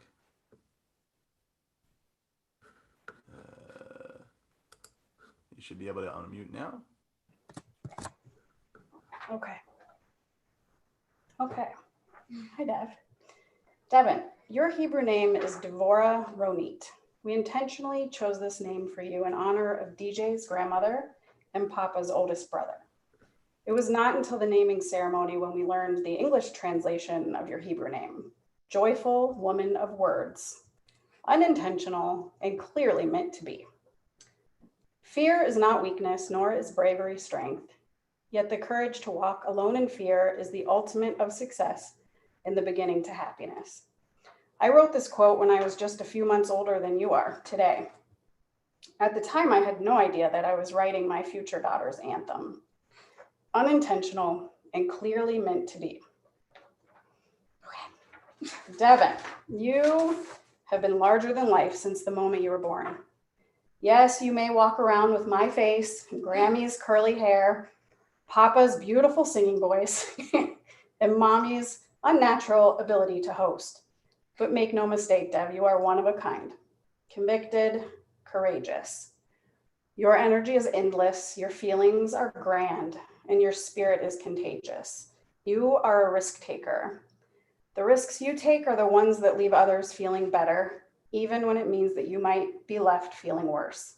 E: You should be able to unmute now.
K: Okay. Okay. Hi, Dev. Devin, your Hebrew name is Devorah Ronit. We intentionally chose this name for you in honor of DJ's grandmother and Papa's oldest brother. It was not until the naming ceremony when we learned the English translation of your Hebrew name, Joyful Woman of Words, unintentional and clearly meant to be. Fear is not weakness, nor is bravery strength. Yet the courage to walk alone in fear is the ultimate of success and the beginning to happiness. I wrote this quote when I was just a few months older than you are today. At the time, I had no idea that I was writing my future daughter's anthem. Unintentional and clearly meant to be. Okay. Devin, you have been larger than life since the moment you were born. Yes, you may walk around with my face, Grammy's curly hair, Papa's beautiful singing voice, and Mommy's unnatural ability to host. But make no mistake, Dev, you are one of a kind, convicted, courageous. Your energy is endless, your feelings are grand, and your spirit is contagious. You are a risk taker. The risks you take are the ones that leave others feeling better, even when it means that you might be left feeling worse.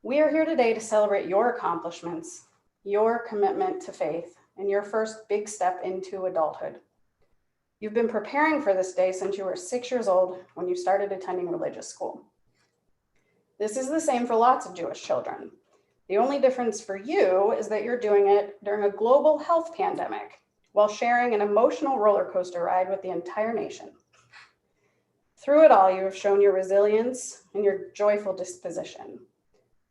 K: We are here today to celebrate your accomplishments, your commitment to faith, and your first big step into adulthood. You've been preparing for this day since you were 6 years old when you started attending religious school. This is the same for lots of Jewish children. The only difference for you is that you're doing it during a global health pandemic while sharing an emotional roller coaster ride with the entire nation. Through it all, you have shown your resilience and your joyful disposition.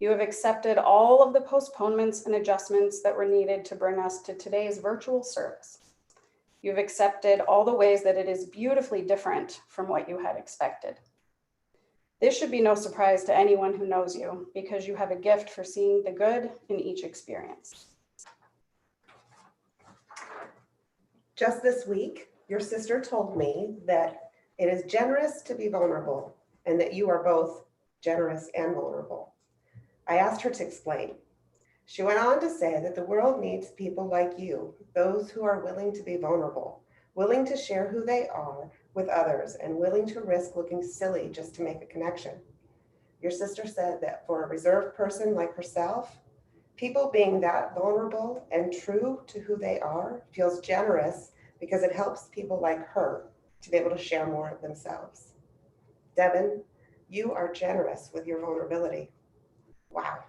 K: You have accepted all of the postponements and adjustments that were needed to bring us to today's virtual service. You've accepted all the ways that it is beautifully different from what you had expected. This should be no surprise to anyone who knows you because you have a gift for seeing the good in each experience.
L: Just this week, your sister told me that it is generous to be vulnerable and that you are both generous and vulnerable. I asked her to explain. She went on to say that the world needs people like you, those who are willing to be vulnerable, willing to share who they are with others, and willing to risk looking silly just to make a connection. Your sister said that for a reserved person like herself, people being that vulnerable and true to who they are feels generous because it helps people like her to be able to share more of themselves. Devin, you are generous with your vulnerability. Wow.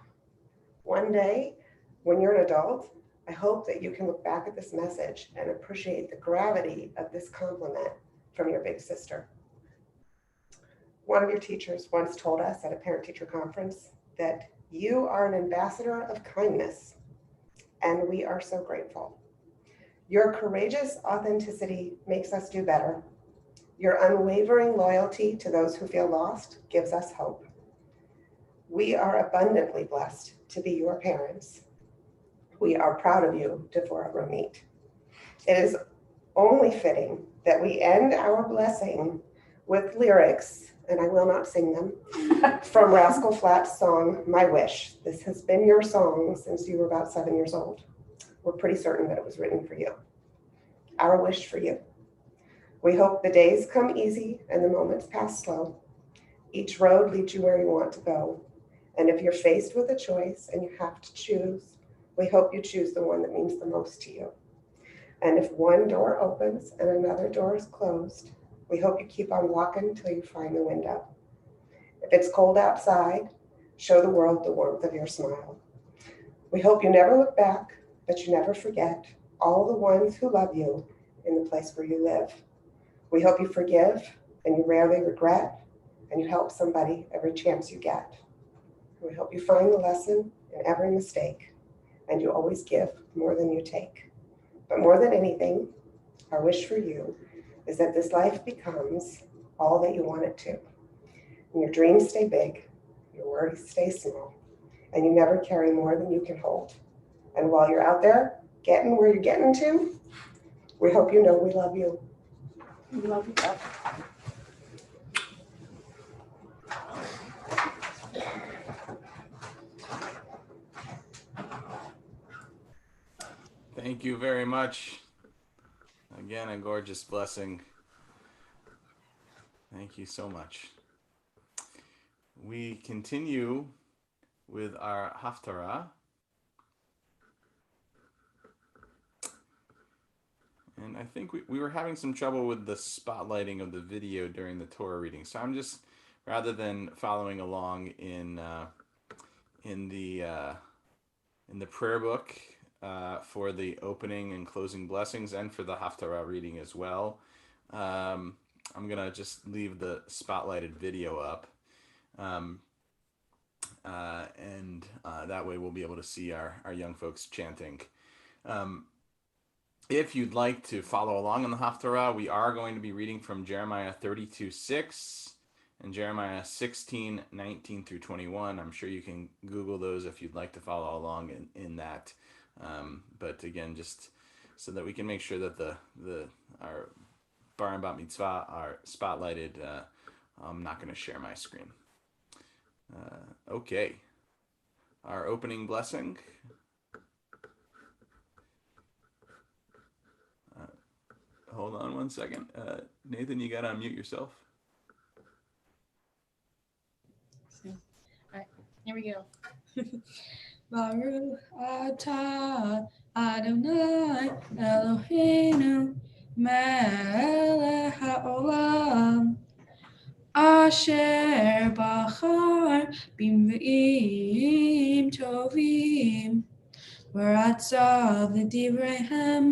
L: One day, when you're an adult, I hope that you can look back at this message and appreciate the gravity of this compliment from your big sister. One of your teachers once told us at a parent-teacher conference that you are an ambassador of kindness, and we are so grateful. Your courageous authenticity makes us do better. Your unwavering loyalty to those who feel lost gives us hope. We are abundantly blessed to be your parents. We are proud of you, Devorah Ronit. It is only fitting that we end our blessing with lyrics, and I will not sing them, from Rascal Flatts' song, My Wish. This has been your song since you were about 7 years old. We're pretty certain that it was written for you. Our wish for you. We hope the days come easy and the moments pass slow. Each road leads you where you want to go. And if you're faced with a choice and you have to choose, we hope you choose the one that means the most to you. And if one door opens and another door is closed, we hope you keep on walking until you find the window. If it's cold outside, show the world the warmth of your smile. We hope you never look back, but you never forget all the ones who love you in the place where you live. We hope you forgive and you rarely regret, and you help somebody every chance you get. We hope you find the lesson in every mistake, and you always give more than you take. But more than anything, our wish for you is that this life becomes all that you want it to. And your dreams stay big, your worries stay small, and you never carry more than you can hold. And while you're out there getting where you're getting to, we hope you know we love you.
K: We love you, Beth.
E: Thank you very much. Again, a gorgeous blessing. Thank you so much. We continue with our Haftarah. And I think we were having some trouble with the spotlighting of the video during the Torah reading. So I'm just, rather than following along in the prayer book for the opening and closing blessings and for the Haftarah reading as well, I'm going to just leave the spotlighted video up. And that way we'll be able to see our young folks chanting. If you'd like to follow along in the Haftarah, we are going to be reading from Jeremiah 32:6 and Jeremiah 16:19 through 21. I'm sure you can Google those if you'd like to follow along in that. But again, just so that we can make sure that our bar and bat mitzvah are spotlighted, I'm not going to share my screen. Okay. Our opening blessing. Hold on one second. Nathan, you got to unmute yourself.
G: All right, here we go. Baruch atah Adonai Eloheinu melech haolam asher bachar b'mvim tovim v'ratzav l'divreihem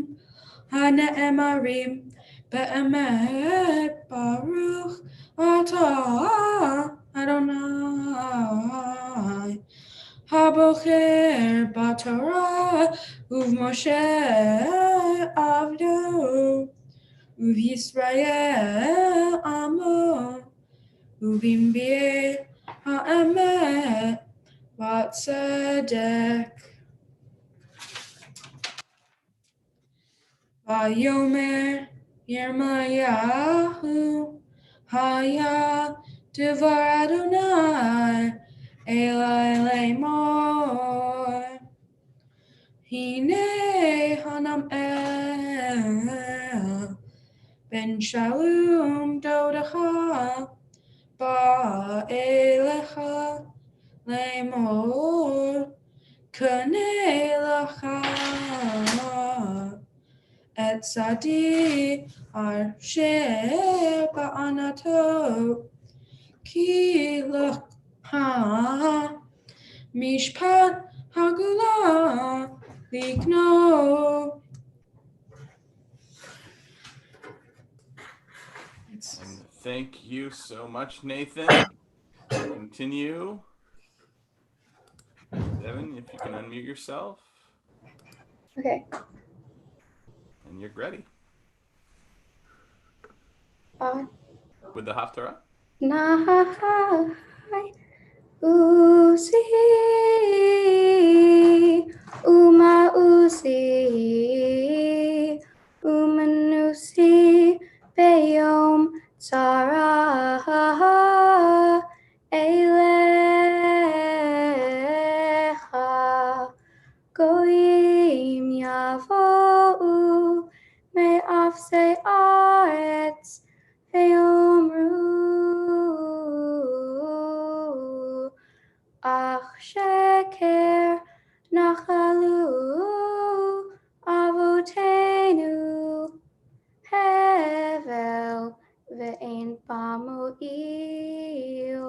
G: hane'emarim be'emet baruch atah Adonai Habocher b'Torah u'v'Moshe avdo u'v'Yisrael amo u'v'imbi'e ha'emet v'tzedek v'yomer Yirmayahu haya devar Adonai Elai lemor Hine hanam el ben shalom dodacha ba elecha lemor kane lacha et sadi arsher ba'anato ki lach ha mishpat hagula likno.
E: And thank you so much, Nathan. Continue. Devin, if you can unmute yourself.
H: Okay.
E: And you're ready. With the Haftarah.
H: Nahai Uzi Uma Uzi Umanusi Beyom Sarah Elecha Goyim Yavo'u Me'afse Aretz Ve'omru Ach Sheker Nachalu Avotenu Hevel Ve'en Bamo'il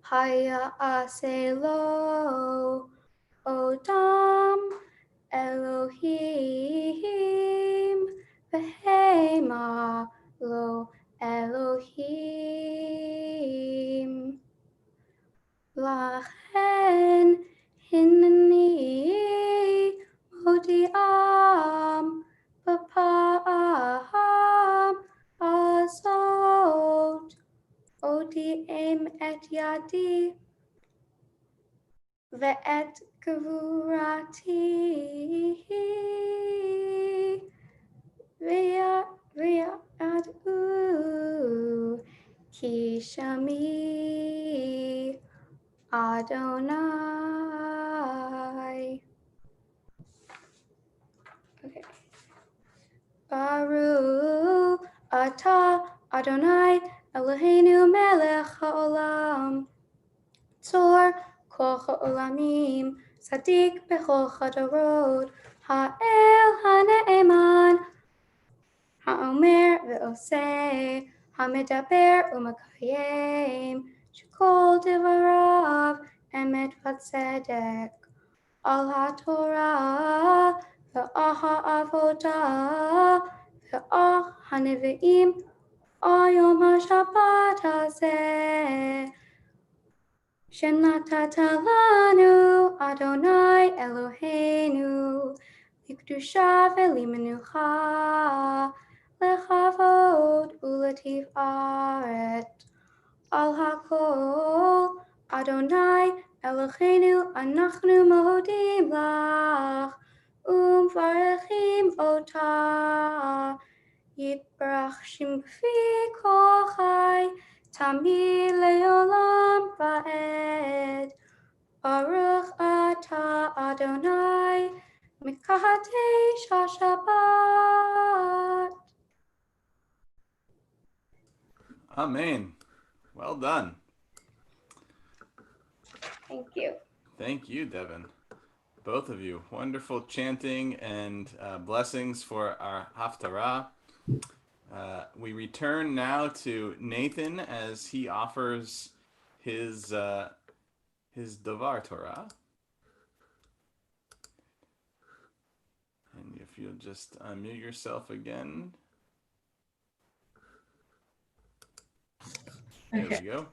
H: Haya Aselo Odam Elohim Behema Lo Elohim Lachen Hinni Modiam Bapam Azot Odiem et Yadi Ve'et Gvurati Ve'adu Ki Shami Adonai. Baruch Atah Adonai Eloheinu melech haolam. Tzor kol ha'olamim, Sadik bechol chadorot, Ha'el ha'ne'eman, Ha'omer ve'oseh, Ha'medaber u'makayem, Shekol devarav emet v'tzedek. Al ha'torah ve'al ha'avodah ve'al ha'nevi'im, Al yom ha'shabbat hazeh. Shenatata lanu Adonai Eloheinu Likdusha v'limenucha Lechavod u'letiferet Al hakol Adonai Eloheinu Anachnu modim lach U'mvarechim otah Yitbarach Shem b'fi kol chai Tamid le'olam va'ed. Baruch atah Adonai Mekadesh HaShabbat.
E: Amen. Well done.
H: Thank you.
E: Thank you, Devin. Both of you. Wonderful chanting and blessings for our Haftarah. We return now to Nathan as he offers his Davar Torah. And if you'll just unmute yourself again. There we go.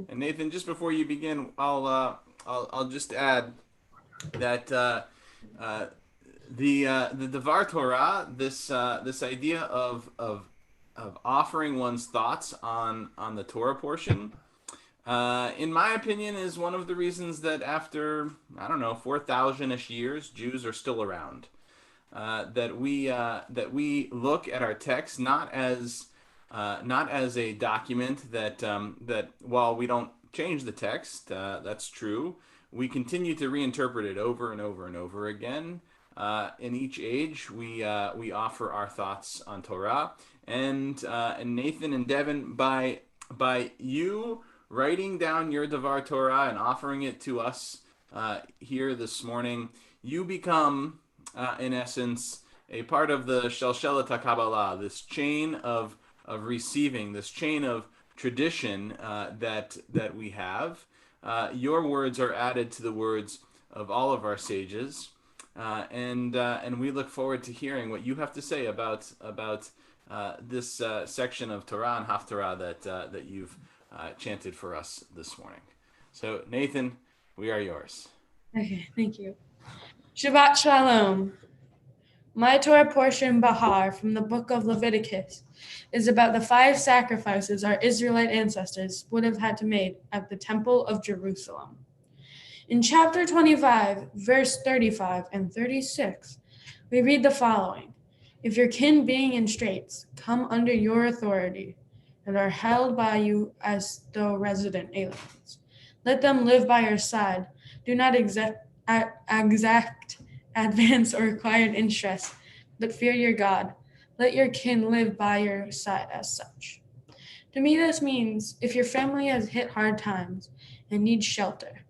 E: And Nathan, just before you begin, I'll just add that the Davar Torah, this idea of offering one's thoughts on the Torah portion, in my opinion, is one of the reasons that after 4,000-ish years, Jews are still around. That we look at our text not as a document that while we don't change the text, that's true, we continue to reinterpret it over and over and over again. In each age, we offer our thoughts on Torah, and Nathan and Devin, by you writing down your Davar Torah and offering it to us here this morning, you become, in essence, a part of the Shalshelet HaKabbalah, this chain of receiving, this chain of tradition that we have. Your words are added to the words of all of our sages, and we look forward to hearing what you have to say about this section of Torah and Haftarah that you've chanted for us this morning. So, Nathan, we are yours.
G: Okay, thank you. Shabbat Shalom. My Torah portion, Bahar, from the book of Leviticus, is about the 5 sacrifices our Israelite ancestors would have had to make at the Temple of Jerusalem. In chapter 25, verse 35 and 36, we read the following. If your kin being in straits come under your authority and are held by you as though resident aliens, let them live by your side. Do not exact advance or required interest, but fear your God. Let your kin live by your side as such. To me, this means if your family has hit hard times and needs shelter,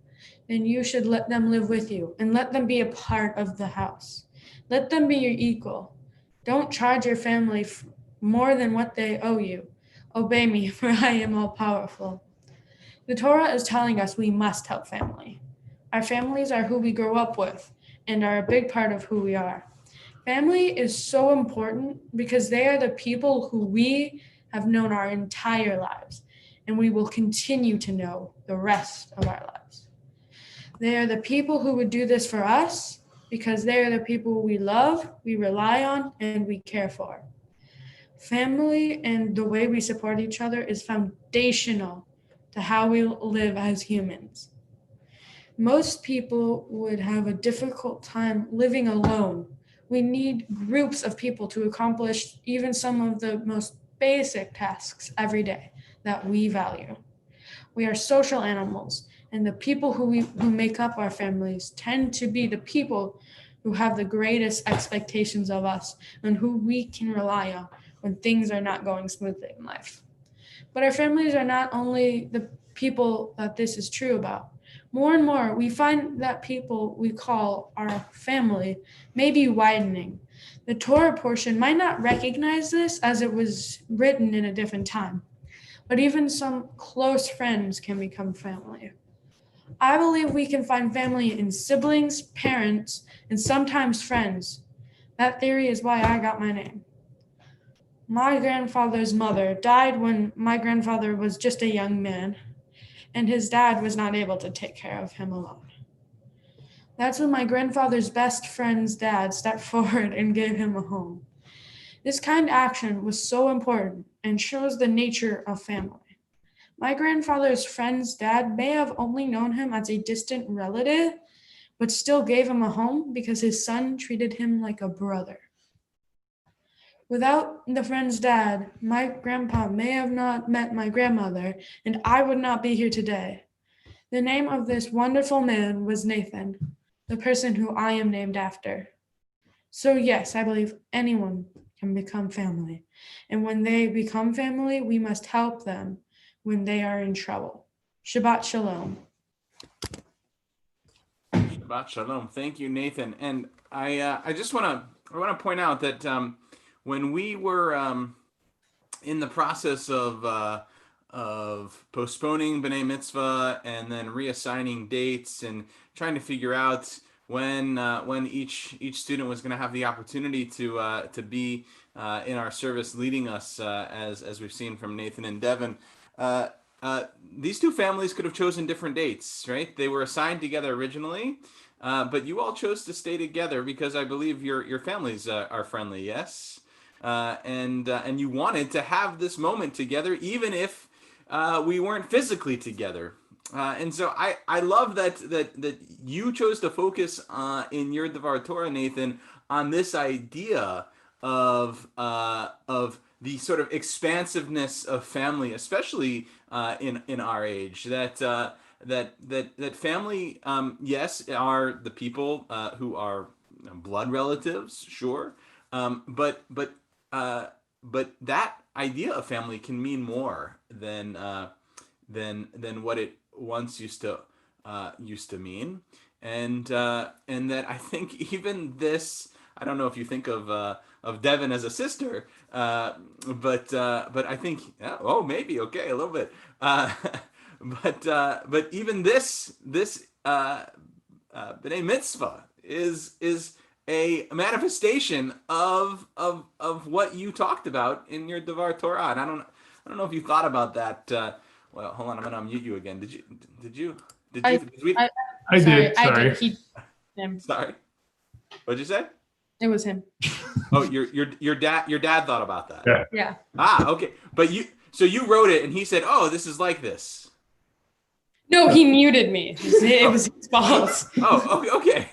G: then you should let them live with you and let them be a part of the house. Let them be your equal. Don't charge your family more than what they owe you. Obey me, for I am all powerful. The Torah is telling us we must help family. Our families are who we grow up with and are a big part of who we are. Family is so important because they are the people who we have known our entire lives, and we will continue to know the rest of our lives. They are the people who would do this for us because they are the people we love, we rely on, and we care for. Family and the way we support each other is foundational to how we live as humans. Most people would have a difficult time living alone. We need groups of people to accomplish even some of the most basic tasks every day that we value. We are social animals, and the people who make up our families tend to be the people who have the greatest expectations of us and who we can rely on when things are not going smoothly in life. But our families are not only the people that this is true about. More and more, we find that people we call our family may be widening. The Torah portion might not recognize this as it was written in a different time, but even some close friends can become family. I believe we can find family in siblings, parents, and sometimes friends. That theory is why I got my name. My grandfather's mother died when my grandfather was just a young man, and his dad was not able to take care of him alone. That's when my grandfather's best friend's dad stepped forward and gave him a home. This kind of action was so important and shows the nature of family. My grandfather's friend's dad may have only known him as a distant relative, but still gave him a home because his son treated him like a brother. Without the friend's dad, my grandpa may have not met my grandmother, and I would not be here today. The name of this wonderful man was Nathan, the person who I am named after. So yes, I believe anyone can become family. And when they become family, we must help them when they are in trouble. Shabbat Shalom.
E: Shabbat Shalom. Thank you, Nathan. And I just want to point out that when we were in the process of postponing B'nai Mitzvah and then reassigning dates and trying to figure out when each student was going to have the opportunity to be in our service, leading us as we've seen from Nathan and Devin. These two families could have chosen different dates, right? They were assigned together originally, but you all chose to stay together because I believe your families are friendly, yes? And you wanted to have this moment together, even if we weren't physically together. And so I love that you chose to focus in your Devar Torah, Nathan, on this idea of the sort of expansiveness of family, especially in our age. That family, yes, are the people who are blood relatives, sure, but that idea of family can mean more than what it once used to mean, and that I think even this, I don't know if you think of Devin as a sister, but I think maybe okay a little bit, but even this B'nai Mitzvah is a manifestation of what you talked about in your Devar Torah, and I don't know if you thought about that. Well, hold on, I'm gonna unmute you again. Did you?
G: I
J: did.
G: I
J: Sorry.
G: did keep him.
E: Sorry. What'd you say?
G: It was him.
E: Oh, your dad thought about that.
J: Yeah.
G: Yeah.
E: Okay. But you wrote it and he said, "Oh, this is like this."
G: No, he muted me. It was his fault.
E: Oh, okay.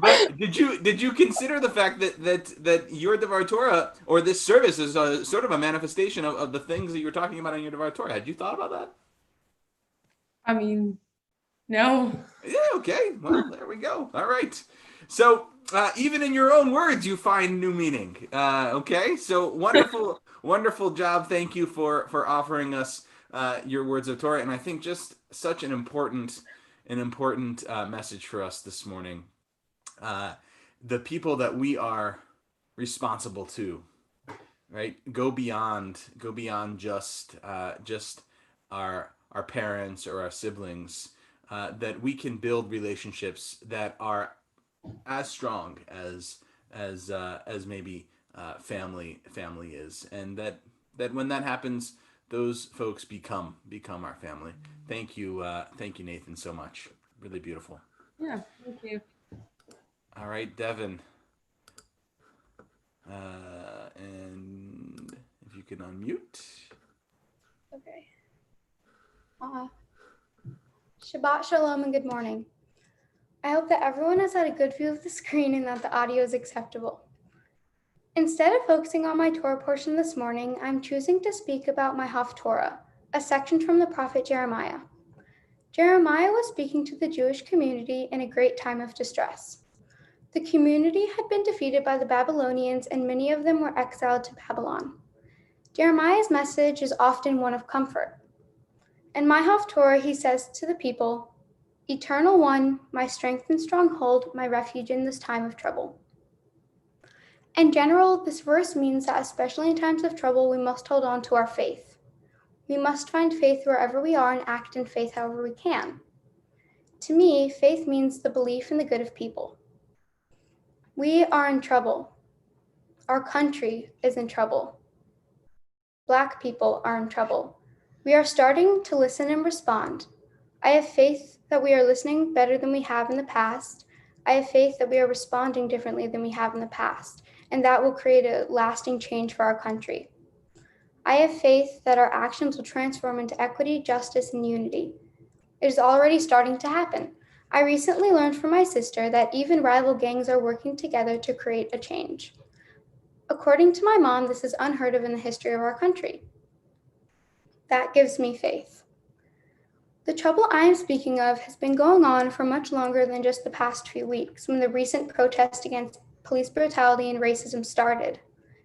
E: But did you consider the fact that your Devar Torah or this service is a sort of a manifestation of the things that you're talking about in your Devar Torah? Had you thought about that?
G: I mean, no.
E: Yeah, okay. Well, there we go. All right. So even in your own words, you find new meaning. Okay. So wonderful, wonderful job. Thank you for offering us your words of Torah, and I think just such an important message for us this morning. The people that we are responsible to, right? Go beyond just our parents or our siblings. That we can build relationships that are as strong as maybe family is, and that when that happens, those folks become our family. Thank you, Nathan, so much. Really beautiful.
G: Yeah, thank you.
E: All right, Devin, and if you can unmute.
H: Okay. Shabbat Shalom and good morning. I hope that everyone has had a good view of the screen and that the audio is acceptable. Instead of focusing on my Torah portion this morning, I'm choosing to speak about my Haftorah, a section from the prophet Jeremiah. Jeremiah was speaking to the Jewish community in a great time of distress. The community had been defeated by the Babylonians, and many of them were exiled to Babylon. Jeremiah's message is often one of comfort. In my Haftorah, he says to the people, "Eternal One, my strength and stronghold, my refuge in this time of trouble." In general, this verse means that especially in times of trouble, we must hold on to our faith. We must find faith wherever we are and act in faith however we can. To me, faith means the belief in the good of people. We are in trouble. Our country is in trouble. Black people are in trouble. We are starting to listen and respond. I have faith that we are listening better than we have in the past. I have faith that we are responding differently than we have in the past, and that will create a lasting change for our country. I have faith that our actions will transform into equity, justice, and unity. It is already starting to happen. I recently learned from my sister that even rival gangs are working together to create a change. According to my mom, this is unheard of in the history of our country. That gives me faith. The trouble I am speaking of has been going on for much longer than just the past few weeks, when the recent protest against police brutality and racism started,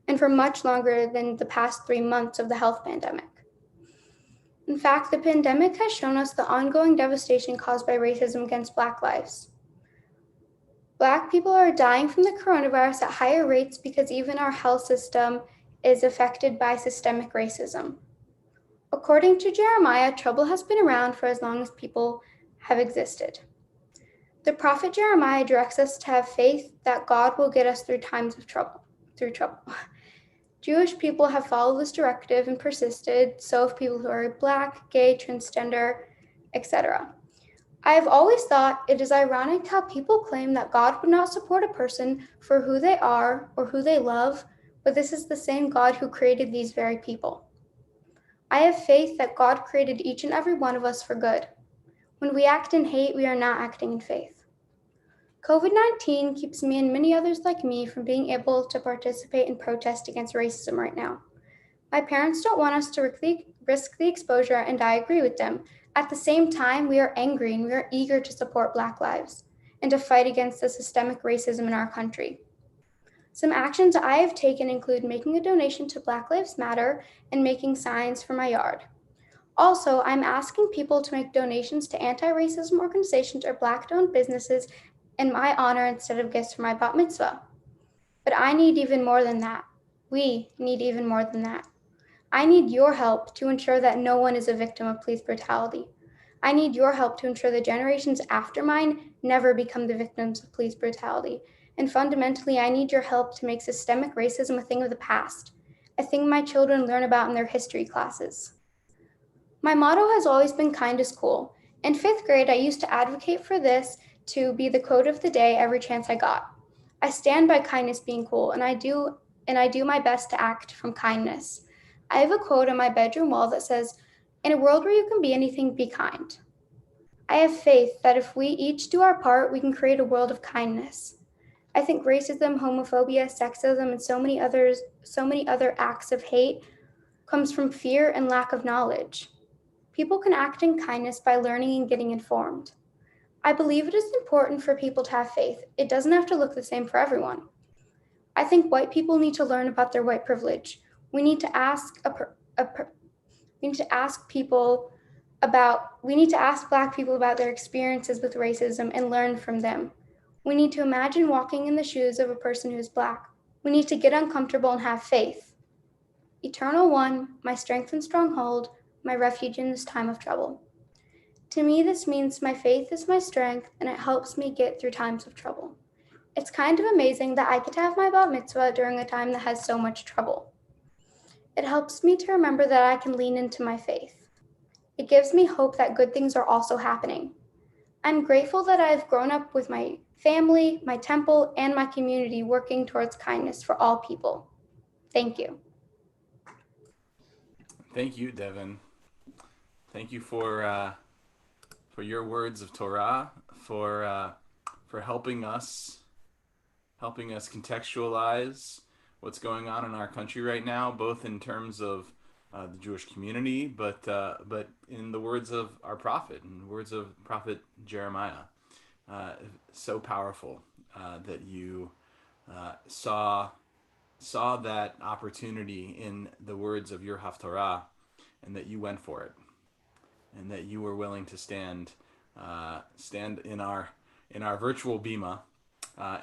H: and for much longer than the past 3 months of the health pandemic. In fact, the pandemic has shown us the ongoing devastation caused by racism against Black lives. Black people are dying from the coronavirus at higher rates because even our health system is affected by systemic racism. According to Jeremiah, trouble has been around for as long as people have existed. The prophet Jeremiah directs us to have faith that God will get us through times of trouble. Jewish people have followed this directive and persisted, so have people who are Black, gay, transgender, etc. I have always thought it is ironic how people claim that God would not support a person for who they are or who they love, but this is the same God who created these very people. I have faith that God created each and every one of us for good. When we act in hate, we are not acting in faith. COVID-19 keeps me and many others like me from being able to participate in protest against racism right now. My parents don't want us to risk the exposure, and I agree with them. At the same time, we are angry and we are eager to support Black lives and to fight against the systemic racism in our country. Some actions I have taken include making a donation to Black Lives Matter and making signs for my yard. Also, I'm asking people to make donations to anti-racism organizations or Black-owned businesses in my honor instead of gifts for my bat mitzvah. But I need even more than that. We need even more than that. I need your help to ensure that no one is a victim of police brutality. I need your help to ensure the generations after mine never become the victims of police brutality. And fundamentally, I need your help to make systemic racism a thing of the past, a thing my children learn about in their history classes. My motto has always been "kind is cool." In 5th grade, I used to advocate for this to be the quote of the day every chance I got. I stand by kindness being cool, and I do my best to act from kindness. I have a quote on my bedroom wall that says, "In a world where you can be anything, be kind." I have faith that if we each do our part, we can create a world of kindness. I think racism, homophobia, sexism, and so many other acts of hate comes from fear and lack of knowledge. People can act in kindness by learning and getting informed. I believe it is important for people to have faith. It doesn't have to look the same for everyone. I think white people need to learn about their white privilege. We need to ask Black people about their experiences with racism and learn from them. We need to imagine walking in the shoes of a person who is Black. We need to get uncomfortable and have faith. Eternal One, my strength and stronghold, my refuge in this time of trouble. To me, this means my faith is my strength, and it helps me get through times of trouble. It's kind of amazing that I get to have my bat mitzvah during a time that has so much trouble. It helps me to remember that I can lean into my faith. It gives me hope that good things are also happening. I'm grateful that I've grown up with my family, my temple, and my community working towards kindness for all people. Thank you.
E: Thank you, Devin. Thank you for your words of Torah, for helping us contextualize what's going on in our country right now, both in terms of the Jewish community, but in the words of our prophet, in the words of Prophet Jeremiah, so powerful that you saw that opportunity in the words of your Haftarah, and that you went for it, and that you were willing to stand in our virtual bima,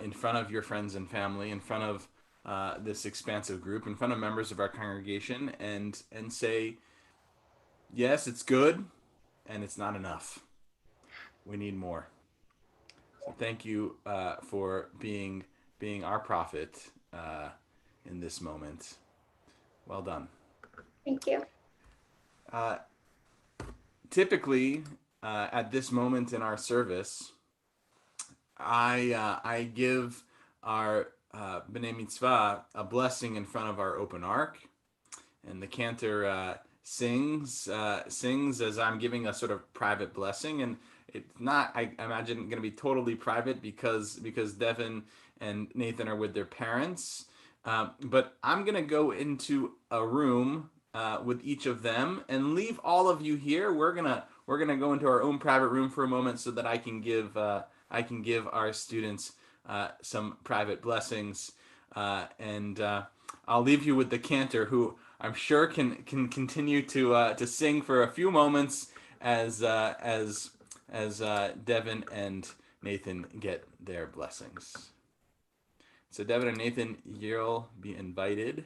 E: in front of your friends and family, in front of this expansive group, in front of members of our congregation, and say, yes, it's good, and it's not enough. We need more. So thank you for being our prophet in this moment. Well done.
H: Thank you.
E: Typically, at this moment in our service, I give our B'nai Mitzvah a blessing in front of our open ark, and the cantor sings as I'm giving a sort of private blessing, and it's not, I imagine, going to be totally private because Devin and Nathan are with their parents, but I'm going to go into a room with each of them and leave all of you here. We're gonna go into our own private room for a moment so that I can give our students some private blessings, and I'll leave you with the cantor, who I'm sure can continue to sing for a few moments as Devin and Nathan get their blessings. So Devin and Nathan, you'll be invited.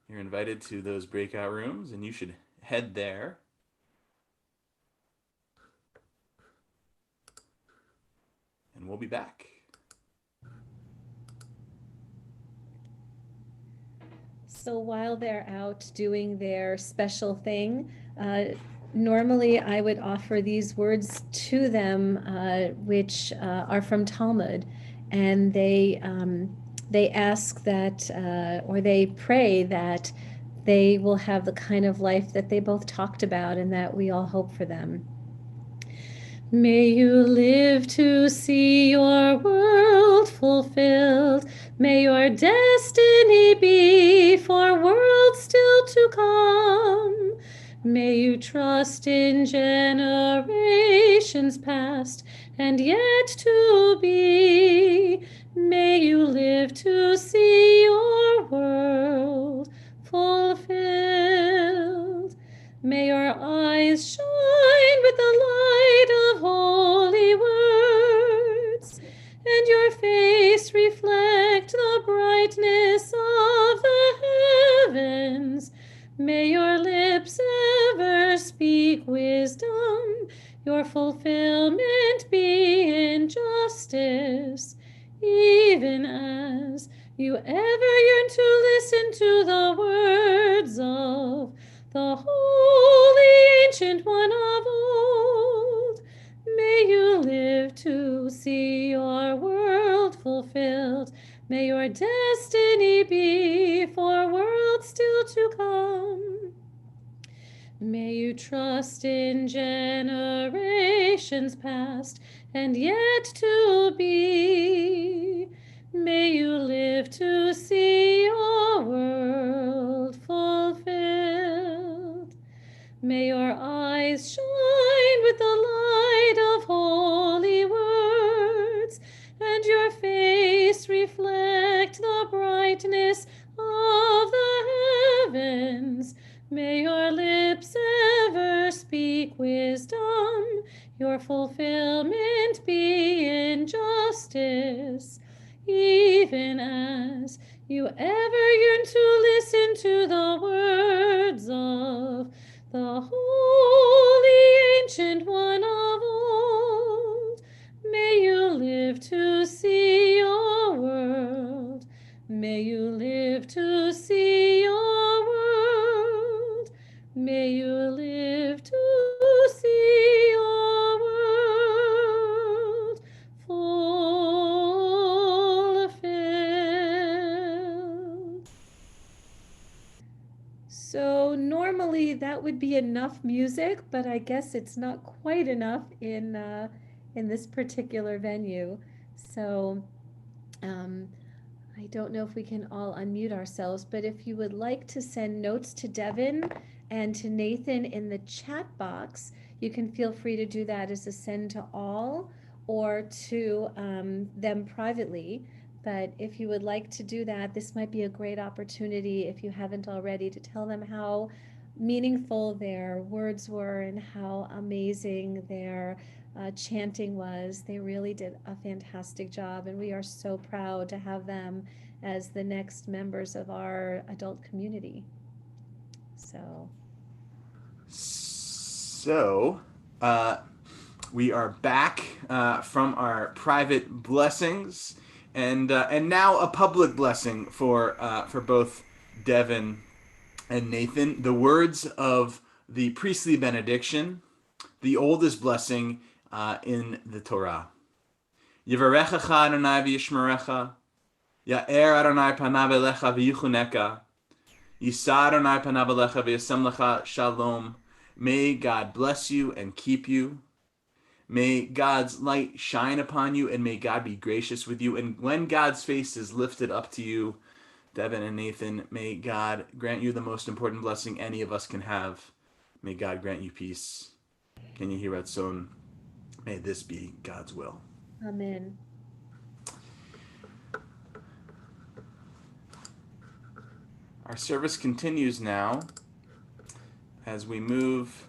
E: You're invited to those breakout rooms, and you should head there. And we'll be back.
A: So while they're out doing their special thing, normally I would offer these words to them, which are from Talmud, and they ask that, or they pray that they will have the kind of life that they both talked about and that we all hope for them. May you live to see your world fulfilled. May your destiny be for worlds still to come. May you trust in generations past and yet to be. May you live to see your world fulfilled. May your eyes shine with the light of holy words, and your face reflect the brightness of the heavens. May your lips ever speak wisdom, your fulfillment be in justice, even as you ever yearn to listen to the words of the holy ancient one of old. May you live to see your world fulfilled. May your destiny be for worlds still to come. May you trust in generations past and yet to be. May you live to see your world fulfilled. May your eyes shine with the light of holy words, and your face reflect the brightness of the heavens. May your lips ever speak wisdom, your fulfillment be in justice, even as you ever yearn to listen to the words of the holy ancient one of old. May you live to see your world. May you live to see your world. May you live to see your world fulfilled. So normally that would be enough music, but I guess it's not quite enough in this particular venue. So I don't know if we can all unmute ourselves, but if you would like to send notes to Devin And to Nathan in the chat box, you can feel free to do that as a send to all or to them privately. But if you would like to do that, this might be a great opportunity, if you haven't already, to tell them how meaningful their words were and how amazing their chanting was. They really did a fantastic job, and we are so proud to have them as the next members of our adult community.
E: So, we are back from our private blessings, and now a public blessing for both Devin and Nathan. The words of the priestly benediction, the oldest blessing in the Torah. Yivarechecha Adonai v'yishmerecha, Ya'er Adonai panav elecha v'yichuneka, Yisa Adonai panav elecha v'yasem lecha shalom. May God bless you and keep you. May God's light shine upon you, and may God be gracious with you. And when God's face is lifted up to you, Devin and Nathan, may God grant you the most important blessing any of us can have. May God grant you peace. Can you hear Ratzon? May this be God's will.
A: Amen.
E: Our service continues now as we move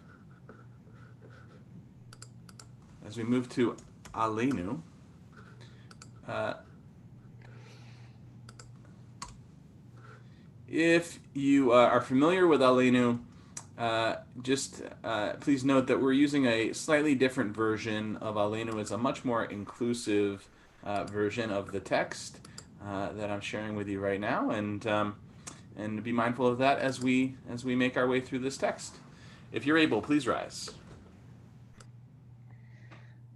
E: to Aleinu. If you are familiar with Aleinu, please note that we're using a slightly different version of Aleinu. It's a much more inclusive version of the text that I'm sharing with you right now, and be mindful of that as we make our way through this text. If you're able, please rise.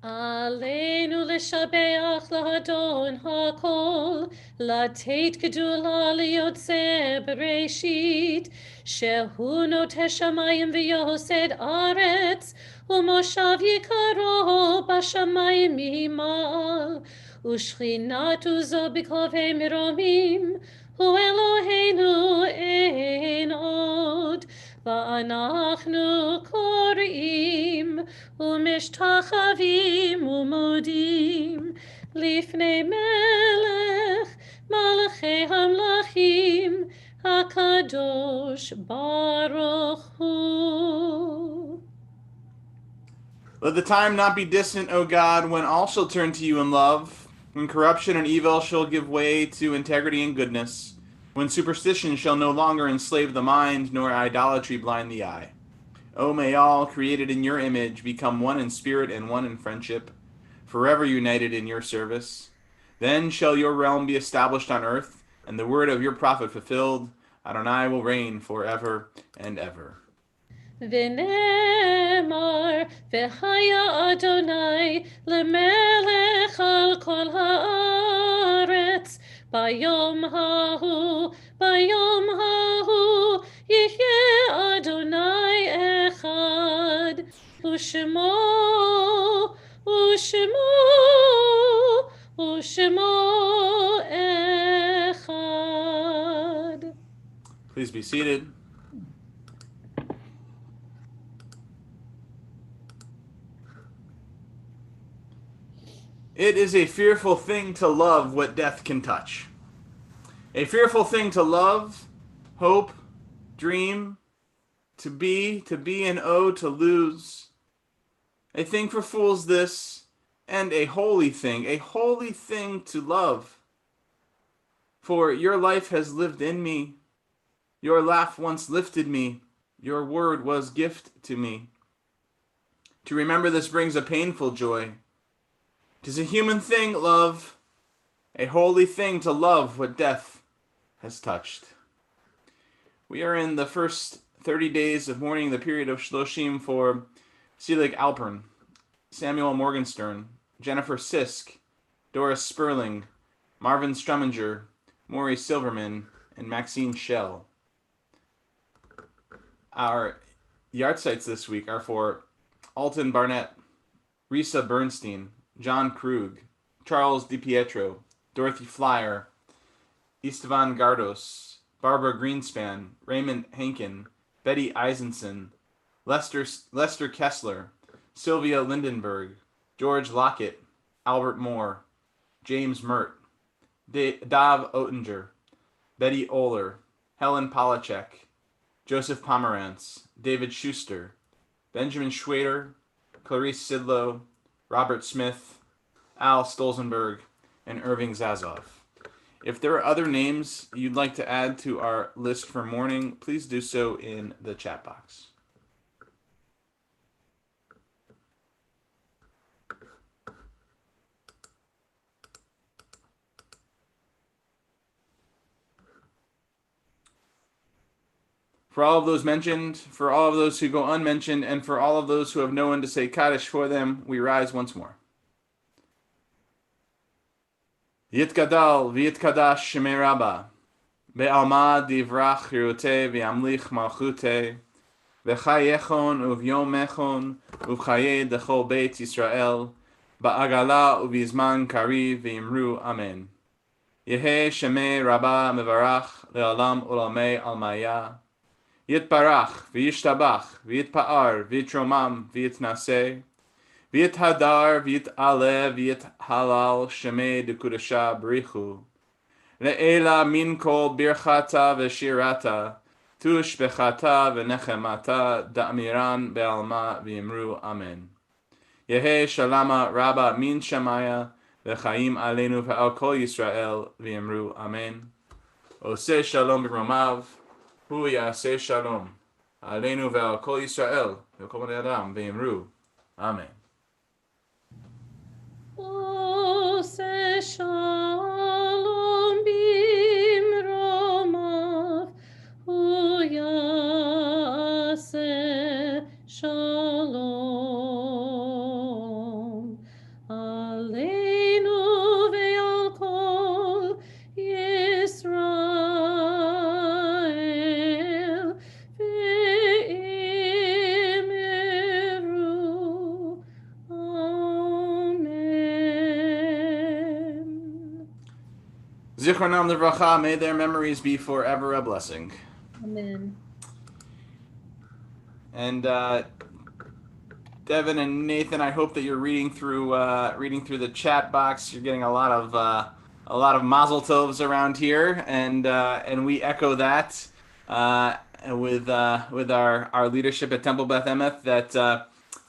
F: עלינו לשבח לאדון הכל, לתת גדולה ליוצא בראשית, שהוא נוטה שמיים ויוסד ארץ, ומושב יקרו בשמיים ממעל, ושכינת עוזו בקרבי מרומים, הוא אלוהינו אין עוד. ואנחנו קוראים ומשתחווים ומודים לפני מלך מלכי המלכים הקדוש ברוך הוא.
E: Let the time not be distant, O God, when all shall turn to you in love, when corruption and evil shall give way to integrity and goodness, when superstition shall no longer enslave the mind, nor idolatry blind the eye. O may all, created in your image, become one in spirit and one in friendship, forever united in your service. Then shall your realm be established on earth, and the word of your prophet fulfilled. Adonai will reign forever and ever.
F: ונאמר, והיה אדוני למלך על כל הארץ, ביום ההוא יהיה אדוני אחד, ושמו אחד.
E: Please be seated. It is a fearful thing to love what death can touch. A fearful thing to love, hope, dream, to be and oh, to lose. A thing for fools this, and a holy thing to love. For your life has lived in me. Your laugh once lifted me. Your word was gift to me. To remember this brings a painful joy. 'Tis a human thing, love, a holy thing to love what death has touched. We are in the first 30 days of mourning the period of Shloshim for Selig Alpern, Samuel Morgenstern, Jennifer Sisk, Doris Sperling, Marvin Struminger, Maury Silverman, and Maxine Schell. Our yahrzeits this week are for Alton Barnett, Risa Bernstein, John Krug, Charles DiPietro, Dorothy Flyer, Istvan Gardos, Barbara Greenspan, Raymond Hankin, Betty Eisenson, Lester Kessler, Sylvia Lindenberg, George Lockett, Albert Moore, James Mert, Dav Oettinger, Betty Oler, Helen Polachek, Joseph Pomerantz, David Schuster, Benjamin Schwader, Clarice Sidlow, Robert Smith, Al Stolzenberg, and Irving Zazov. If there are other names you'd like to add to our list for mourning, please do so in the chat box. For all of those mentioned, for all of those who go unmentioned, and for all of those who have no one to say Kaddish for them, we rise once more. Yitgadal v'yitkadash shemei Rabba, be'alma divrach hirute v'yamlich malchute, v'chayechon uvyomechon uvchaye dechol beit Yisrael, ba'agala uvizman kariv v'imru amen. Yehe shemei Rabba mevarach le'olam ulamei almaya, Yitbarach, v'yishtabach, v'yitpa'ar, v'yitromam, v'yitnaseh, v'yithadar, v'yit'aleh, v'yithalal, shemei dekudasha b'richu. Le'ela min kol birchata v'shirata, tush bechata v'nechemata, da'amiran be'alma v'yimru amen. Yehe shalama rabba min shamaya, v'chaim aleinu v'al kol Yisrael, v'yimru amen. Oseh shalom b'romav, Hu yaseh shalom, aleinu ve'al kol Yisrael, ve'kol bnei adam ve'imru. Amen.
F: Ose shalom bimromav, hu yaseh shalom. Aleinu ve'al kol Yisrael, ve'imru. Amen.
E: Zichronam livracha, may their memories be forever a blessing.
A: Amen.
E: And Devin and Nathan, I hope that you're reading through the chat box. You're getting a lot of mazel tovs around here, and we echo that with our leadership at Temple Beth Emeth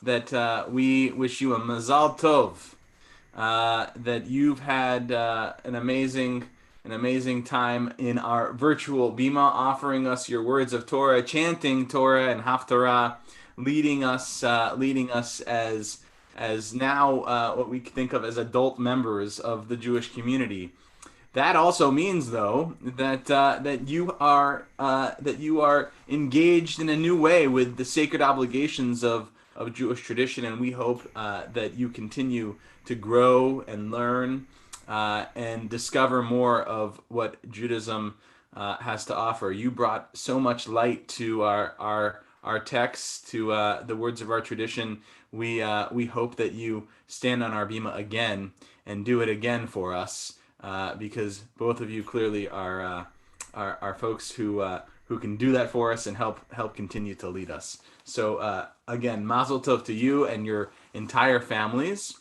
E: that we wish you a mazal tov, that you've had an amazing time in our virtual bima, offering us your words of Torah, chanting Torah and Haftarah, leading us as now what we think of as adult members of the Jewish community. That also means, though, that you are engaged in a new way with the sacred obligations of Jewish tradition, and we hope that you continue to grow and learn and discover more of what Judaism has to offer. You brought so much light to our texts, to the words of our tradition. We hope that you stand on our bima again and do it again for us, because both of you clearly are folks who can do that for us and help continue to lead us. So again, mazel tov to you and your entire families.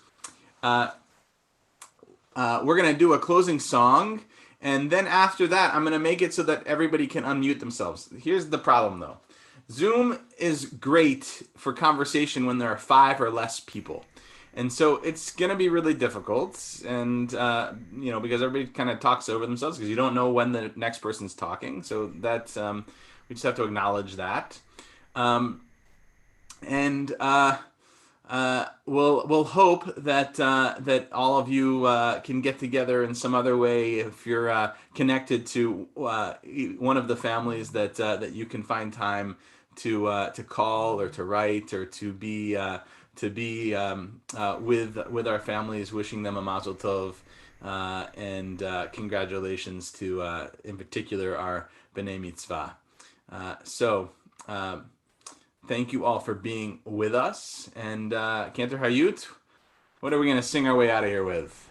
E: We're going to do a closing song, and then after that, I'm going to make it so that everybody can unmute themselves. Here's the problem, though. Zoom is great for conversation when there are 5 or less people. And so it's going to be really difficult, and because everybody kind of talks over themselves because you don't know when the next person's talking. So that's we just have to acknowledge that. We'll hope that all of you can get together in some other way if you're connected to one of the families that you can find time to call or to write or to be with our families, wishing them a mazel tov, and congratulations to in particular our b'nai mitzvah. Thank you all for being with us. And Cantor Hayut, what are we going to sing our way out of here with?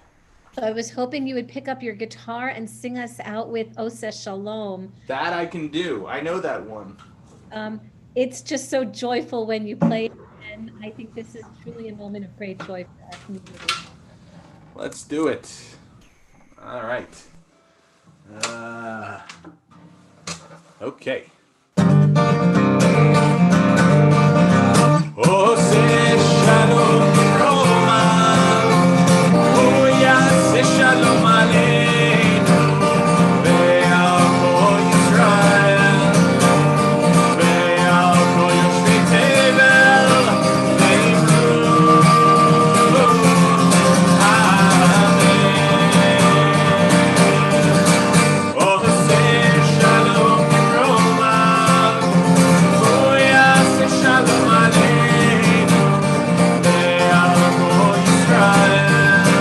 A: So I was hoping you would pick up your guitar and sing us out with Oseh Shalom.
E: That I can do. I know that one.
A: it's just so joyful when you play it, and I think this is truly a moment of great joy for our community.
E: Let's do it. All right. Okay. Oh, say shalom Roma. Oh, yeah, say shalom Aleinu. Ve'al kol Yisrael. Ve'al kol yoshvei tevel. Ve'imru. Oh, say shalom Roma. Oh, yeah, say shalom Aleinu. Ve'al kol Yisrael.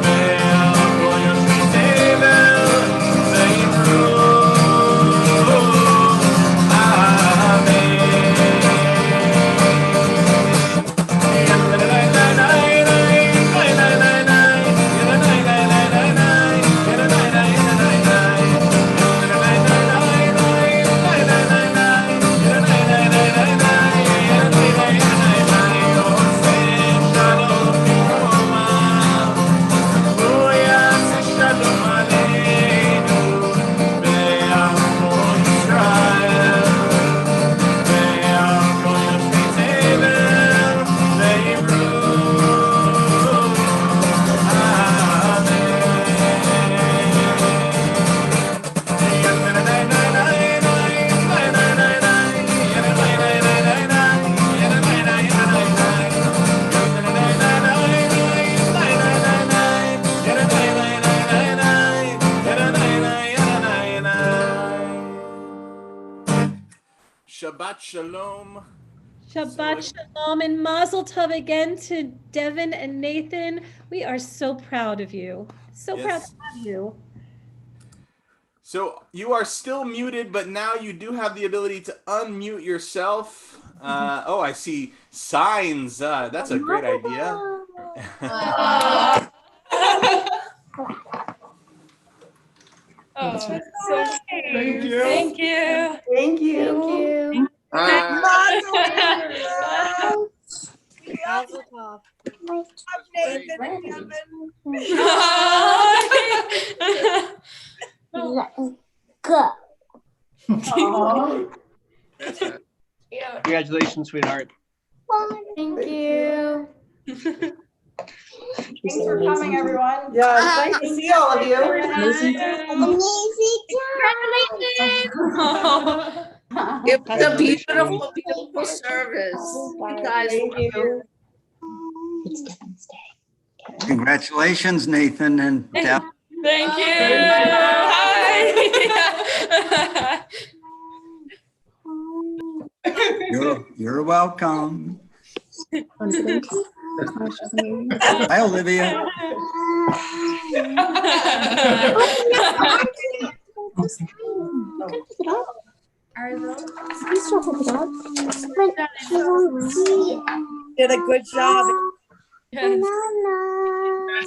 E: Ve'al kol yoshvei tevel. Ve'imru. Shabbat Shalom.
A: Shabbat Shalom and Mazel Tov again to Devin and Nathan. We are so proud of you. So proud
E: Yes.
A: to have you.
E: So you are still muted, but now you do have the ability to unmute yourself. Oh, I see signs. That's a great idea.
G: Oh, so
J: Thank you.
G: Thank you.
L: Thank you.
H: Thank you.
M: Mazel tov.
N: Congratulations, sweetheart.
H: Thank you.
K: Thanks for coming, everyone.
L: Yeah, it's nice to see all of you.
M: It was a beautiful, beautiful service. You guys
L: Thank you.
O: Congratulations, Nathan and Deb.
G: Thank you. Hi.
O: You're welcome. Hi, Olivia.
M: did a good job.
G: Yes.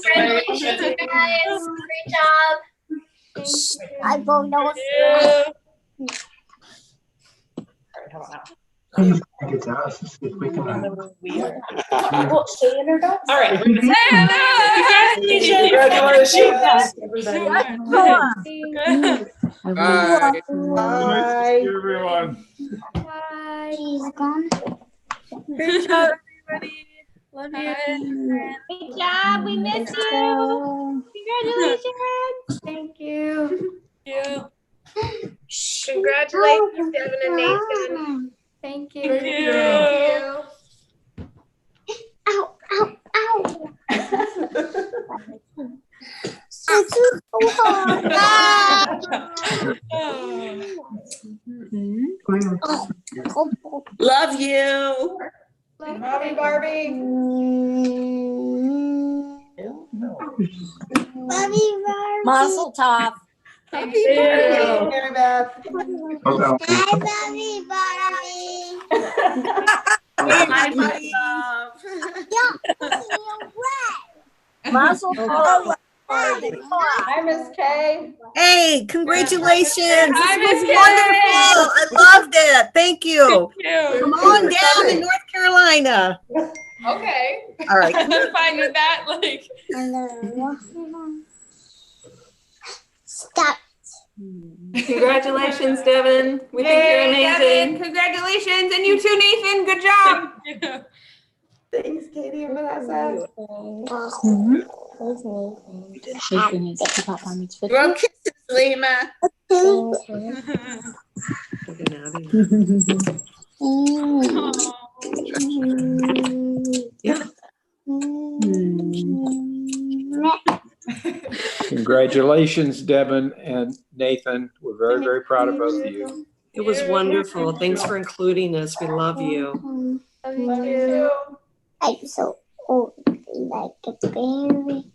H: Congratulations, guys. Great job. I vote no.
K: All right.
J: Bye.
L: Bye.
J: Everyone.
M: Great job, everybody. Love you.
H: Great job. We miss you. Congratulations. Thank you.
M: Congratulations, Devin and Nathan.
H: Thank you.
G: Thank you.
H: Ow, ow, ow.
M: Love you.
K: Bobby, Barbie.
M: Mazel tov.
K: Happy birthday, Mary Beth.
H: Hi, Bobby, Barbie.
M: Hi, buddy. Mazel tov.
K: Hi, Miss Kay.
N: Hey, congratulations.
G: Hi,
N: This was
G: Miss Kay.
N: wonderful. I loved it. Thank you. Come on down to North Carolina.
G: Okay.
N: All right.
G: I'm fine with that. Like.
P: Stop.
Q: Congratulations, Devin. We think you're amazing.
R: Devin, congratulations. And you too, Nathan. Good job.
L: Thanks, Katie and Vanessa.
M: Throw kisses, Lima.
L: Yeah.
D: Congratulations, Devin and Nathan. We're very, very proud of both of you.
B: It was wonderful. Thanks for including us. We love you.
H: Love you too.
P: I'm so old, like a baby.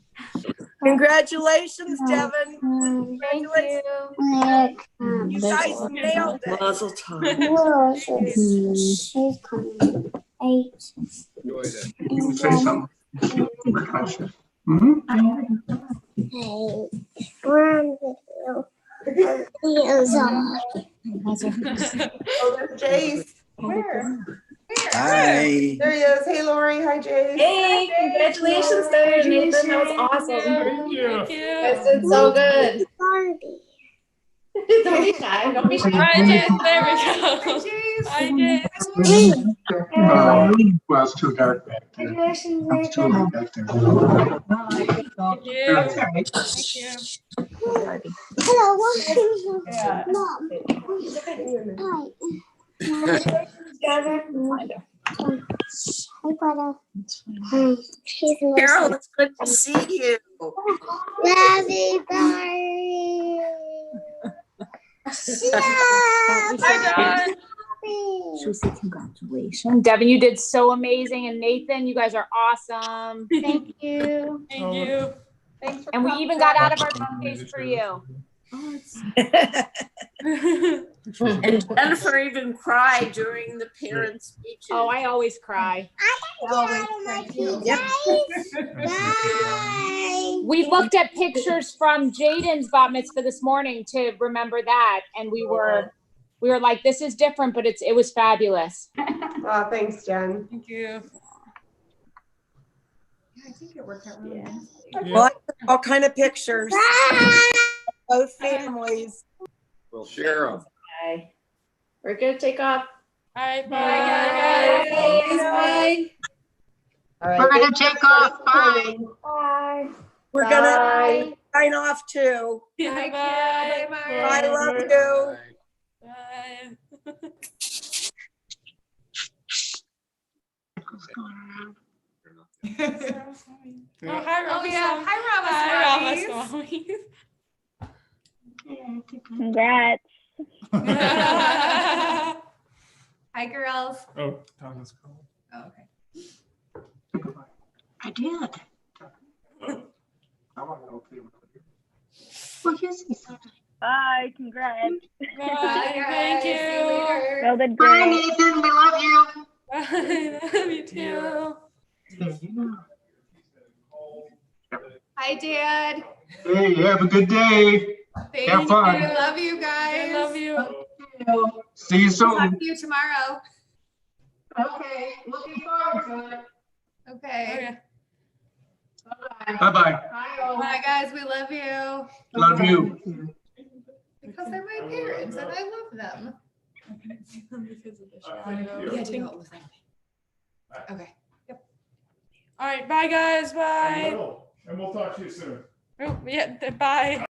N: Congratulations, Devin.
H: Thank
N: Congratulations.
H: you.
N: You guys nailed it.
B: Mazel tov.
P: She's coming. 8.
D: You can say something.
P: Hey, run with you. Heels on.
L: Oh, there's Jace.
K: Where?
O: Hi.
L: There he is. Hey, Lori. Hi, Jace.
Q: Hey, congratulations, Devin and Nathan. That was awesome.
J: Thank you.
G: Thank you.
K: Guys did so good.
P: Barbie.
K: Don't be shy. Don't be shy.
G: Hi, Jace. There we go. Hi, Jace.
D: Well, it's too dark back there.
P: Congratulations,
D: It's too
P: Nathan.
D: late back there.
G: Thank you. Thank you.
P: Hello, welcome.
K: Yeah.
P: Mom. Hi. Hi, brother. Hi. She's
M: Carol, it's good to see you.
P: Love you, Barbie.
G: Hi, John.
Q: Should we say congratulations? Devin, you did so amazing. And Nathan, you guys are awesome.
H: Thank you.
G: Thank you.
K: Thanks for
Q: And we
K: coming.
Q: even got out of our suitcase for you.
M: And Jennifer even cried during the parent speeches.
Q: Oh, I always cry. We looked at pictures from Jaden's bat mitzvah this morning to remember that, and we were like, this is different, but it was fabulous.
L: Oh, thanks, Jen.
G: Thank you.
K: I think it worked out really nice.
N: Well, all kind of pictures. Both families.
D: We'll share them.
K: Bye. We're gonna take off.
G: All right, bye, guys.
H: Bye.
L: All right.
M: We're gonna take off. Bye.
H: Bye.
N: We're gonna sign off too.
G: Bye,
K: Bye.
G: bye.
N: I love you.
G: Bye. Oh, hi, Rama.
R: Oh, yeah.
G: Hi,
R: Hi,
G: Rama.
P: Congrats.
R: Hi, girls.
J: Oh, Thomas called.
R: Oh, okay.
M: I did.
D: I want to know if they were here.
M: Well, yes, he said.
P: Bye. Congrats.
G: Bye. Thank
R: See you
G: you.
R: later.
P: Well, did
M: Bye,
P: great.
M: Nathan. We love you.
G: Bye. Love you too.
R: Hi, Dad.
D: Hey, have a good day.
R: Thank
D: Have fun.
R: you. Love you guys.
G: I love you.
D: See you
R: Talk
D: soon.
R: to you tomorrow.
M: Okay, looking forward to it.
R: Okay.
D: Bye-bye.
R: Bye, guys. We love you.
D: Love you.
R: Because they're my parents and I love them.
G: Yeah,
R: do it with Okay.
G: All right, bye, guys. Bye.
J: And we'll talk to you soon.
G: Oh, yeah, bye.